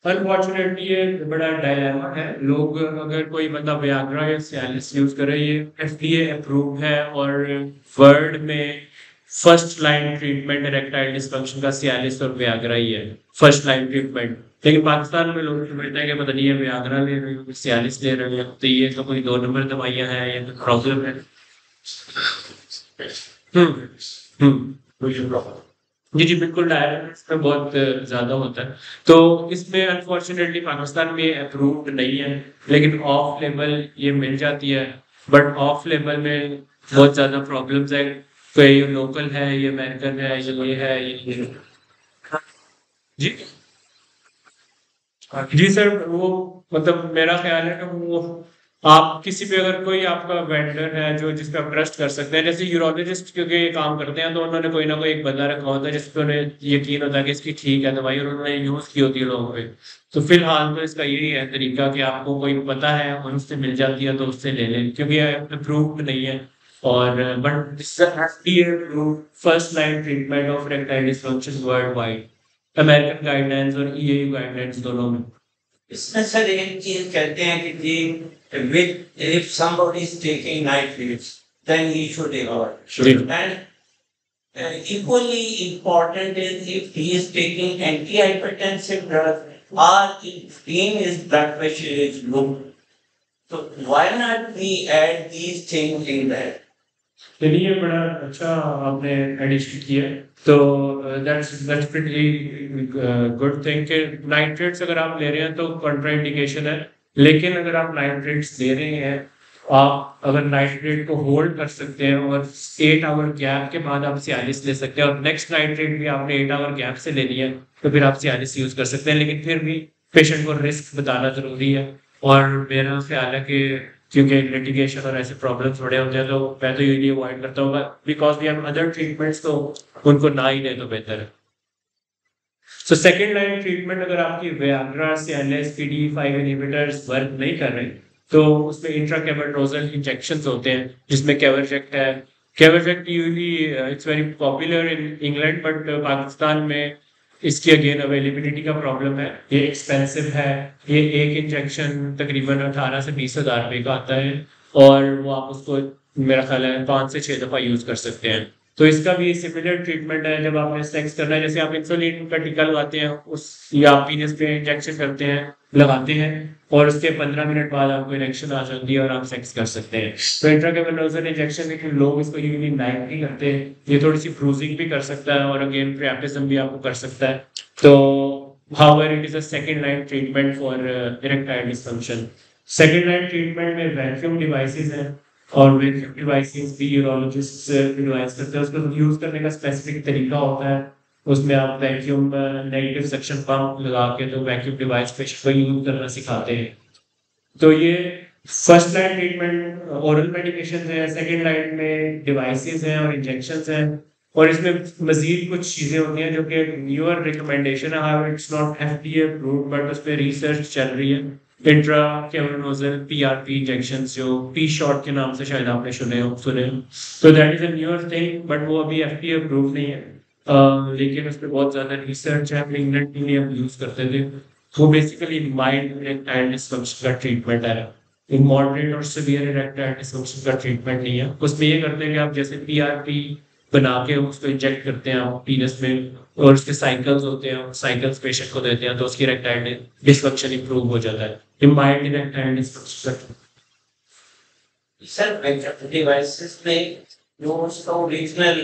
Unfortunately ये बड़ा डायलेमा है। लोग अगर कोई बंदा वियाग्रा या सियालिस यूज करे, ये FDA अप्रूव्ड है और वर्ल्ड में first line treatment erectile dysfunction का सियालिस और वियाग्रा ही है, फर्स्ट लाइन ट्रीटमेंट। लेकिन पाकिस्तान में लोग समझते हैं कि पता नहीं है वियाग्रा ले रहे हो, सियालिस ले रहे हो, तो ये तो कोई 2 नंबर दवाइयां हैं, ये तो प्रॉब्लम है। हम्म हम्म जी जी बिल्कुल, डायबिटीज में बहुत ज्यादा होता है। तो इसमें अनफॉर्चुनेटली पाकिस्तान में अप्रूव्ड नहीं है, लेकिन ऑफ लेवल ये मिल जाती है। बट ऑफ लेवल में बहुत ज्यादा प्रॉब्लम्स है, तो ये लोकल है, ये अमेरिकन है, ये है, ये जी जी सर, वो मतलब मेरा ख्याल है कि वो आप किसी पे अगर कोई आपका वेंडर है जो जिस पे आप ट्रस्ट कर सकते हैं, जैसे यूरोलॉजिस्ट क्योंकि ये काम करते हैं, तो उन्होंने कोई ना कोई एक बंदा रखा होता है जिस पे उन्हें यकीन होता है कि इसकी ठीक है दवाई, और उन्होंने यूज की होती है लोगों पे। तो फिलहाल तो इसका यही है तरीका कि आपको कोई पता है और उससे मिल जाती है तो उससे ले लें, क्योंकि ये अप्रूव्ड नहीं है। और but first line treatment of erectile dysfunction world wide, American guidelines और ईएयू गाइडलाइंस दोनों में। इसमें सर एक चीज कहते हैं कि जी with if somebody is taking nitrates then he should avoid, and equally important is if he is taking antihypertensive drugs or if his blood pressure is low, so why not we add these things in that? चलिए, बड़ा अच्छा आपने एडिशन किया है। तो दैट्स प्रीटी गुड थिंग कि नाइट्रेट्स अगर आप ले रहे हैं तो कॉन्ट्राइंडिकेशन है, लेकिन अगर आप नाइट्रेट्स ले रहे हैं, आप अगर नाइट्रेट को होल्ड कर सकते हैं और 8 आवर गैप के बाद आप सियालिस ले सकते हैं, और नेक्स्ट नाइट्रेट भी आपने 8 आवर गैप से ले लिया, तो फिर आप सियालिस यूज कर सकते हैं। लेकिन फिर भी पेशेंट को रिस्क बताना जरूरी है, और मेरा ख्याल है कि क्योंकि लिटिगेशन और ऐसे प्रॉब्लम्स बड़े होते हैं, तो मैं तो यही अवॉइड करता हूँ, because we have other treatments, तो उनको ना ही लें तो बेहतर है। सो सेकेंड लाइन ट्रीटमेंट, अगर आपकी Viagra, Cialis, PDE5 inhibitors work नहीं कर रहे, तो उसमें इंट्राकेवर्नोजल इंजेक्शंस होते हैं, जिसमें केवर्जेक्ट है। Caverject usually it's very popular in England, but Pakistan में इसकी अगेन अवेलेबिलिटी का प्रॉब्लम है, ये एक्सपेंसिव है। ये एक इंजेक्शन तकरीबन 18 से 20 हज़ार रुपये का आता है, और वो आप उसको मेरा ख्याल है 5 से 6 दफ़ा यूज़ कर सकते हैं। तो इसका भी सिमिलर ट्रीटमेंट है, जब आपने सेक्स करना है, जैसे आप इंसुलिन का टीका लगाते हैं उस, या आप पीनस पे इंजेक्शन करते हैं, लगाते हैं, और उसके 15 मिनट बाद आपको इरेक्शन आ जाती है और आप सेक्स कर सकते हैं। तो इंट्राकेवर्नोजल इंजेक्शन, लेकिन लोग इसको यूजली लाइक नहीं करते, ये थोड़ी सी ब्रूजिंग भी कर सकता है, और अगेन प्रियापिज्म भी आपको कर सकता है। तो however it is a second line treatment for erectile dysfunction. Second line treatment में वैक्यूम डिवाइसेस हैं, और वैक्यूम डिवाइसेस भी यूरोलॉजिस्ट डिवाइस करते हैं, उसको यूज करने का स्पेसिफिक तरीका होता है। उसमें आप वैक्यूम नेगेटिव सक्शन पंप लगा के तो वैक्यूम डिवाइस पेशेंट को यूज करना सिखाते हैं। तो ये first line treatment oral medication है, सेकेंड लाइन में डिवाइसेस हैं और इंजेक्शंस हैं, और इसमें मजीद कुछ चीज़ें होती हैं जो कि न्यूअर रिकमेंडेशन है, how it's not FDA approved, but उस पर रिसर्च चल रही है। इंट्राकेवर्नोजल PRP इंजेक्शंस, जो P शॉट के नाम से शायद आपने सुने हो। तो that is a newer thing, but वो अभी FDA अप्रूव नहीं है। लेकिन उस पर बहुत ज़्यादा रिसर्च है, अपने इंग्लैंड के लिए हम यूज़ करते थे। वो बेसिकली माइल्ड इरेक्टाइल डिसफंक्शन का ट्रीटमेंट है, मॉडरेट और सीवियर इरेक्टाइल डिसफंक्शन का ट्रीटमेंट नहीं है। उसमें ये करते हैं कि आप जैसे PRP बना के उसको इंजेक्ट करते हैं आप पीनस में, और उसके साइकिल्स होते हैं, साइकिल्स पेशेंट को देते हैं, तो उसकी इरेक्टाइल डिसफंक्शन इंप्रूव हो जाता है। Mild erectile dysfunction sir backup devices में जो उसका ओरिजिनल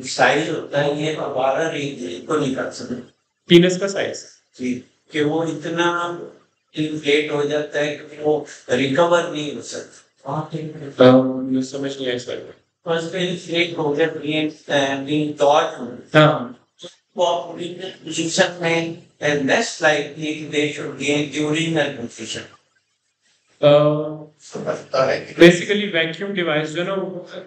साइज होता है, ये हमारा रेंज को नहीं कर सकते पीनस का साइज जी, कि वो इतना इन्फ्लेट हो जाता है कि वो रिकवर नहीं हो सकता। समझ नहीं आया इस बारे में। First inflate हो गया being taught operating position में, and less likely they should gain during the position. Basically vacuum device जो ना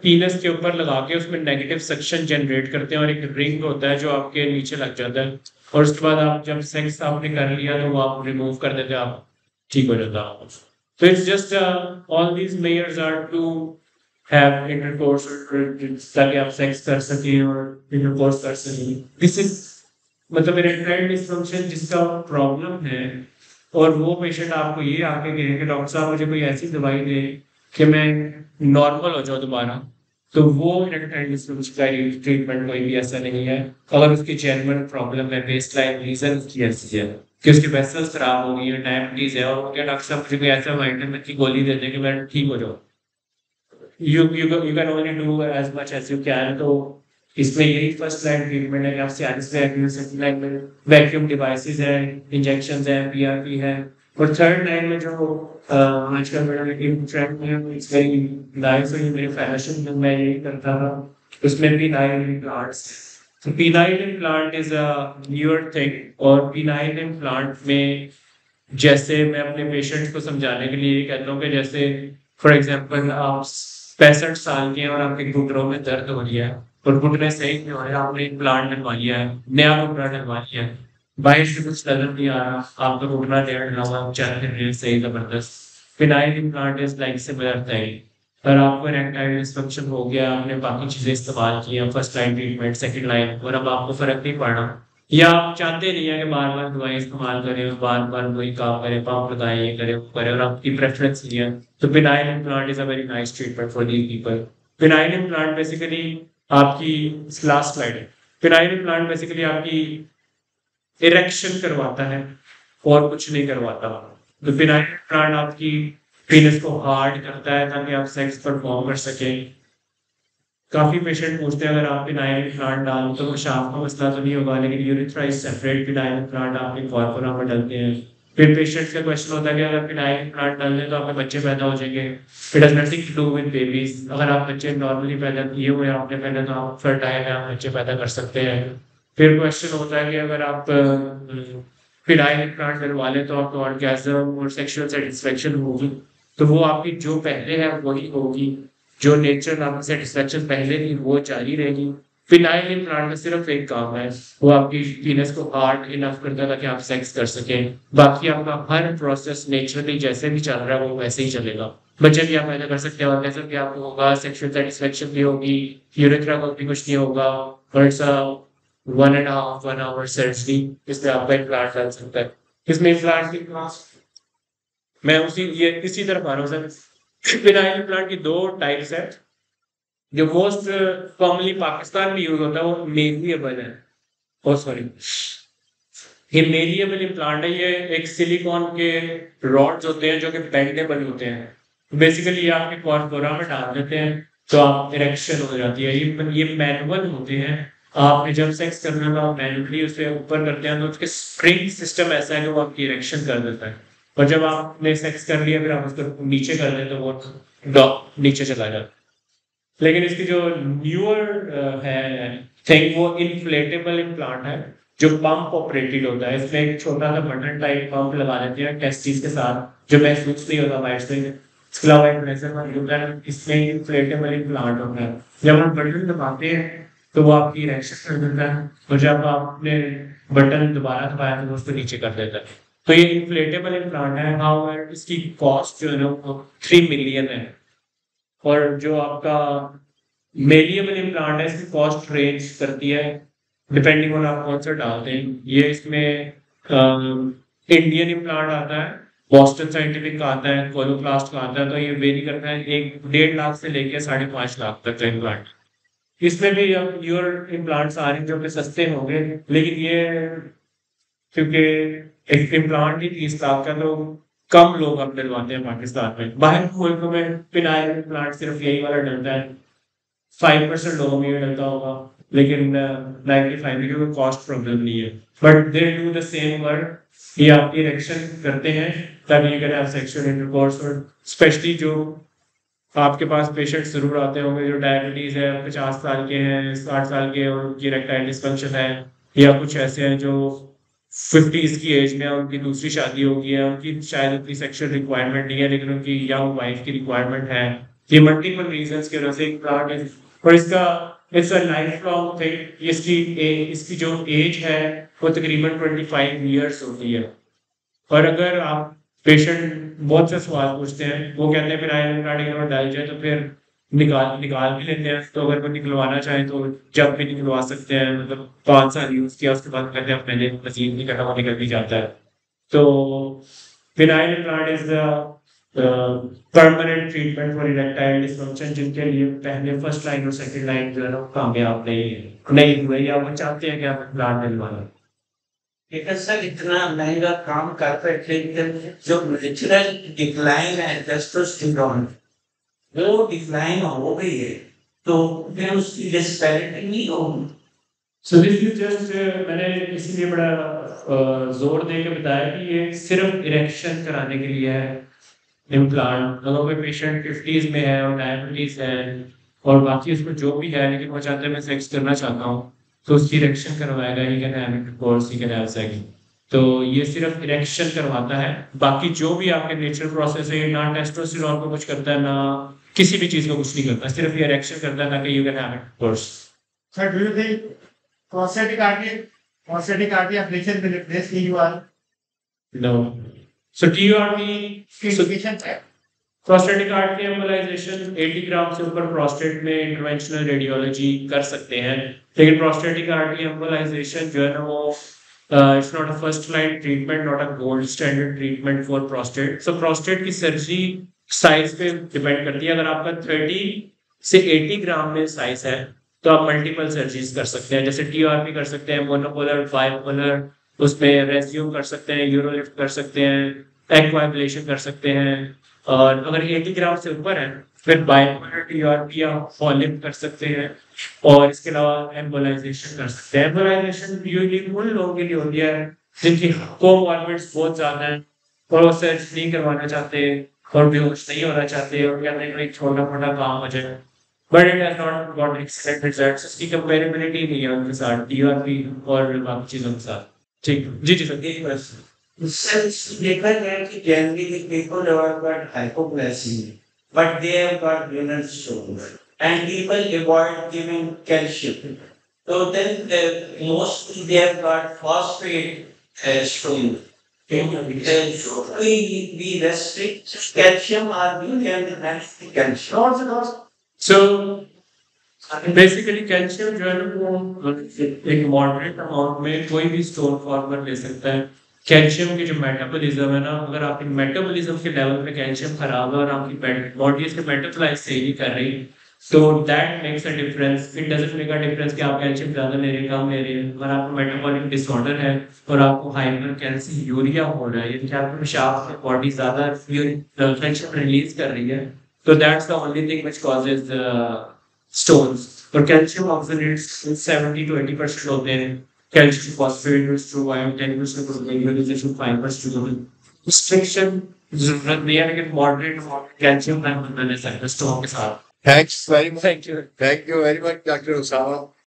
पीनस के ऊपर लगा के उसमें नेगेटिव सक्शन जनरेट करते हैं, और एक रिंग होता है जो आपके नीचे लग जाता है, और उसके बाद आप जब सेक्स आपने कर लिया तो वो आप रिमूव कर देते हैं, आप ठीक हो जाता है। So it's just all these measures are to have intercourse, ताकि आप सेक्स कर सकें और इंटरकोर्स कर सकें। दिस इज मतलब इरेक्टाइल डिसफंक्शन जिसका प्रॉब्लम है, और वो पेशेंट आपको ये आके कहे कि डॉक्टर साहब मुझे कोई ऐसी दवाई दे कि मैं नॉर्मल हो जाऊँ दोबारा, तो वो इरेक्टाइल डिस्फंक्शन का ट्रीटमेंट कोई भी ऐसा नहीं है। अगर उसकी जेन्युइन प्रॉब्लम है, बेसलाइन रीजन उसकी ऐसी है कि उसकी वेसल्स खराब हो गई है, डायबिटीज है, और वो क्या डॉक्टर साहब मुझे कोई ऐसा विटामिन की गोली दे दें कि मैं ठीक हो जाऊँ। You can only do as much as you can. तो इसमें यही फर्स्ट लाइन ट्रीटमेंट है कि आप सियालिस सेकंड लाइन में वैक्यूम डिवाइसेस हैं, इंजेक्शंस हैं, पीआरपी है। और थर्ड लाइन में जो आजकल मेरा ट्रेंड में इट्स वेरी नाइस, और ये मेरे फैशन में मैं यही करता था, उसमें पिनाइल इम्प्लांट्स। तो phenyl implant is a newer thing, और पिनाइल इम्प्लांट में जैसे मैं अपने पेशेंट्स को समझाने के लिए कहता हूँ कि जैसे फॉर एग्जांपल आप 65 साल के हैं और आपके घुटनों में दर्द हो रही है और घुटने सही नहीं हो रहे, आपने इम्प्लांट डलवा लिया है, नया घुटना डलवा लिया है, बाहर से कुछ नजर नहीं आ रहा, आपका घुटना नया डला हुआ, चल रहे हैं सही जबरदस्त। Phenyl implant is like similar thing. अगर आपको इरेक्टाइल डिस्फंक्शन हो गया, आपने बाकी चीजें इस्तेमाल की हैं, first line treatment, second line, और अब आपको फर्क नहीं पड़ रहा, या आप चाहते नहीं है कि बार बार दवाई इस्तेमाल करें, बार बार वही काम करें, पंप लगाएं, ये करें, वो करें, और आपकी प्रेफरेंस नहीं है, तो phenyl implant is a very nice treatment for these people. Phenyl implant basically आपकी लास्ट स्लाइड है। फिनाइल इम्प्लांट बेसिकली आपकी इरेक्शन करवाता है और कुछ नहीं करवाता। तो फिनाइल इम्प्लांट आपकी पेनिस को हार्ड करता है ताकि आप सेक्स परफॉर्म कर सकें। काफी पेशेंट पूछते हैं अगर आप फिनाइल इम्प्लांट डालो तो कुछ आपका मसला तो नहीं होगा, लेकिन urethra is separate, phenyl implant आपके कॉर्पोरा में डलते हैं। फिर पेशेंट्स का क्वेश्चन होता है कि अगर फिनाइल इम्प्लांट डाल दें तो आपके बच्चे पैदा हो जाएंगे। It has nothing to do with babies. अगर आप बच्चे नॉर्मली पैदा किए हुए हैं आपने पहले, तो आप फर्टाइल हैं, आप बच्चे पैदा कर सकते हैं। फिर क्वेश्चन होता है कि अगर आप फिनाइल इम्प्लांट डलवा लें तो आपको ऑर्गेज्म और सेक्सुअल सेटिस्फेक्शन होगी, तो वो आपकी जो पहले है वही होगी, जो नेचुरल आपकी सेटिस्फेक्शन पहले थी वो जारी रहेगी। फिनाइल इम्प्लांट का सिर्फ एक काम है, वो आपकी पीनस को हार्ड इनफ करता है ताकि आप सेक्स कर सकें। बाकी आपका हर प्रोसेस नेचुरली जैसे भी चल रहा है वो वैसे ही चलेगा। बच्चे भी आप पैदा कर सकते हैं, ऑर्गेज्म भी आपको होगा, सेक्सुअल सेटिस्फेक्शन भी होगी, यूरिथ्रा को भी कुछ नहीं होगा, और इट्स 1.5 सर्जरी, इसमें आपका इम्प्लांट डाल सकता है। इसमें इम्प्लांट की मैं इसी तरफ आ रहा हूँ सर। फिनाइल इम्प्लांट की दो टाइप्स है। जो मोस्ट कॉमनली पाकिस्तान में यूज होता है वो मेलिएबल है, ओ सॉरी, ये मेलिएबल इम्प्लांट है। ये एक सिलिकॉन के रॉड्स होते हैं जो कि बेंडेबल होते हैं। बेसिकली ये आपके कॉर्पोरा में डाल देते हैं तो आप इरेक्शन हो जाती है। ये मैनुअल होते हैं, आपने जब सेक्स करना है आप मैनुअली उसे ऊपर करते हैं तो उसके स्प्रिंग सिस्टम ऐसा है कि वो आपकी इरेक्शन कर देता है, और जब आपने सेक्स कर लिया फिर आप उसको नीचे कर दें तो वो नीचे चला जाता है। लेकिन इसकी जो न्यूअर है थिंग वो इन्फ्लेटेबल इम्प्लांट है जो पंप ऑपरेटेड होता है। इसमें एक छोटा सा बटन टाइप पंप लगा देते हैं टेस्टिस के साथ जो महसूस नहीं होता बाहर से, इसके अलावा एक प्रेशर पंप होता है। इसमें इन्फ्लेटेबल इम्प्लांट होता है, जब हम बटन दबाते हैं तो वो आपकी इरेक्शन कर देता है, और जब आपने बटन दोबारा दबाया तो उसको नीचे कर देता है। तो ये इन्फ्लेटेबल इम्प्लांट है। हाउ इसकी कॉस्ट जो है ना वो 3 मिलियन है, और जो आपका मेलिएबल इम्प्लांट है इसकी कॉस्ट रेंज करती है डिपेंडिंग ऑन आप कौन सा डालते हैं। ये इसमें इंडियन इम्प्लांट आता है, बॉस्टन साइंटिफिक का आता है, कोलोप्लास्ट का आता है, तो ये वेरी करता है 1.5 लाख से लेकर 5.5 लाख तक का इम्प्लांट। इसमें भी अब न्यूअर इम्प्लांट्स आ रहे हैं जो कि सस्ते होंगे, लेकिन ये क्योंकि एक इम्प्लांट ही 30 लाख का, तो कम लोग अब डलवाते हैं पाकिस्तान में। बाहर के मुल्कों में फिनाइल इम्प्लांट सिर्फ यही वाला डलता है, 5% लोगों में ये डलता होगा, लेकिन 95 क्योंकि कॉस्ट प्रॉब्लम नहीं है, but they do the same work. ये आपकी इरेक्शन करते हैं ताकि you can have sexual intercourse. और स्पेशली जो आपके पास पेशेंट जरूर आते होंगे जो डायबिटीज है, 50 साल के हैं, 60 साल के, और उनकी इरेक्टाइल डिस्फंक्शन है, या कुछ ऐसे हैं जो 50s की एज में उनकी दूसरी शादी हो गई है, उनकी शायद उतनी सेक्सुअल रिक्वायरमेंट नहीं है लेकिन उनकी यंग वाइफ की रिक्वायरमेंट है। ये मल्टीपल रीजंस की वजह से इम्प्लांट है, और इसका it's a life long thing. इसकी जो एज है वो तकरीबन 25 ईयर्स होती है। और अगर आप पेशेंट बहुत से सवाल पूछते हैं, वो कहते हैं फिर आयरन कार्ड डाल जाए तो फिर निकाल भी लेते हैं, तो अगर वो निकलवाना चाहे तो जब भी निकलवा सकते हैं, मतलब 5 साल यूज किया उसके बाद कहते हैं पहले मशीन नहीं करना, वो निकल भी जाता है। तो phenyl implant is permanent treatment for erectile dysfunction, जिनके लिए पहले फर्स्ट लाइन और सेकंड लाइन जो है ना वो कामयाब नहीं हुए, या वो चाहते हैं कि आप प्लांट डलवाना। लेकिन सर इतना महंगा काम कारपेट लेकर जो नेचुरल डिक्लाइन है टेस्टोस्टेरोन वो डिक्लाइन हो गई है, तो फिर उसकी डिस्पैरिटी नहीं होगी। सो दिस इज जस्ट, मैंने इसीलिए बड़ा जोर दे के बताया कि ये सिर्फ इरेक्शन कराने के लिए है इम्प्लांट। अगर कोई पेशेंट 50s में है और डायबिटीज है और बाकी उसमें जो भी है लेकिन वो चाहता है मैं सेक्स करना चाहता हूँ, तो उसकी इरेक्शन करवाएगा, ये can have intercourse, he can have sex. तो ये सिर्फ इरेक्शन करवाता है, बाकी जो भी आपके नेचुरल प्रोसेस है ना टेस्टोस्टेरोन को कुछ करता है ना किसी भी चीज को कुछ नहीं करता, सिर्फ ये इरेक्शन करता है ताकि you can have intercourse. Sir, do you think prostatic artery ablation will replace TUR? No. So TURP, Indication है. प्रोस्टेटिक आर्टरी एम्बोलाइजेशन 80 ग्राम से ऊपर प्रोस्टेट में इंटरवेंशनल रेडियोलॉजी कर सकते हैं, लेकिन प्रोस्टेटिक आर्टरी एम्बोलाइजेशन जो है ना वो it's not a first line treatment, not a gold standard treatment for prostate. So prostate की सर्जरी साइज पे डिपेंड करती है। अगर आपका 30 से 80 ग्राम में साइज है तो आप मल्टीपल सर्जरीज कर सकते हैं, जैसे टीआरपी कर सकते हैं, मोनोपोलर, बाइपोलर, उसमें रेज्यूम कर सकते हैं, यूरोलिफ्ट कर सकते हैं, एक्वाइबलेशन कर सकते हैं। और अगर 80 ग्राम से ऊपर है फिर बाइपोलर टीआरपी या फॉलिप कर सकते हैं, और इसके अलावा एम्बोलाइजेशन कर सकते हैं। एम्बोलाइजेशन यूजली उन लोगों के लिए होती है जिनकी कोमॉर्बिड्स बहुत ज्यादा है और वो सर्जरी नहीं करवाना चाहते और बेहोश नहीं होना चाहते और कहते हैं कि छोटा मोटा काम हो जाए, but it has not got excellent results. इसकी कंपेरेबिलिटी नहीं है उनके साथ टीआरपी और बाकी चीजों के साथ। ठीक, जी जी सर। एक प्रश्न सर, देखा गया कि generally people have got hypoglycemia but they have got renal stones and people avoid giving calcium, so then mostly they have got phosphate stone. Should we be restrict calcium or we can manage calcium? So basically calcium जो है ना वो एक मॉडरेट अमाउंट में कोई भी स्टोन फॉर्मर ले सकता है। कैल्शियम की जो मेटाबॉलिज्म है ना, अगर आपकी मेटाबॉलिज्म के लेवल पे कैल्शियम खराब है और आपकी बॉडी इसके मेटाबोलाइज सही नहीं कर रही, तो that makes a difference. It doesn't make a difference कि आप कैल्शियम ज्यादा ले रहे हैं कम ले रहे हैं। अगर आपको मेटाबॉलिक डिसऑर्डर है और आपको हाइपर कैल्शियूरिया हो रहा है, यानी कि आपके पेशाब में बॉडी ज्यादा कैल्शियम रिलीज कर रही है, तो that's the only thing which causes stones. और कैल्शियम ऑक्सलेट्स 70 to 80% होते हैं। Calcium phosphate two ion 10% protein 5% restriction जरूरत नहीं है, लेकिन मॉडरेट कैल्शियम मैं ले सकता हूं स्टोन के साथ। Thanks very much. Thank you. Thank you very much, Dr. Osama.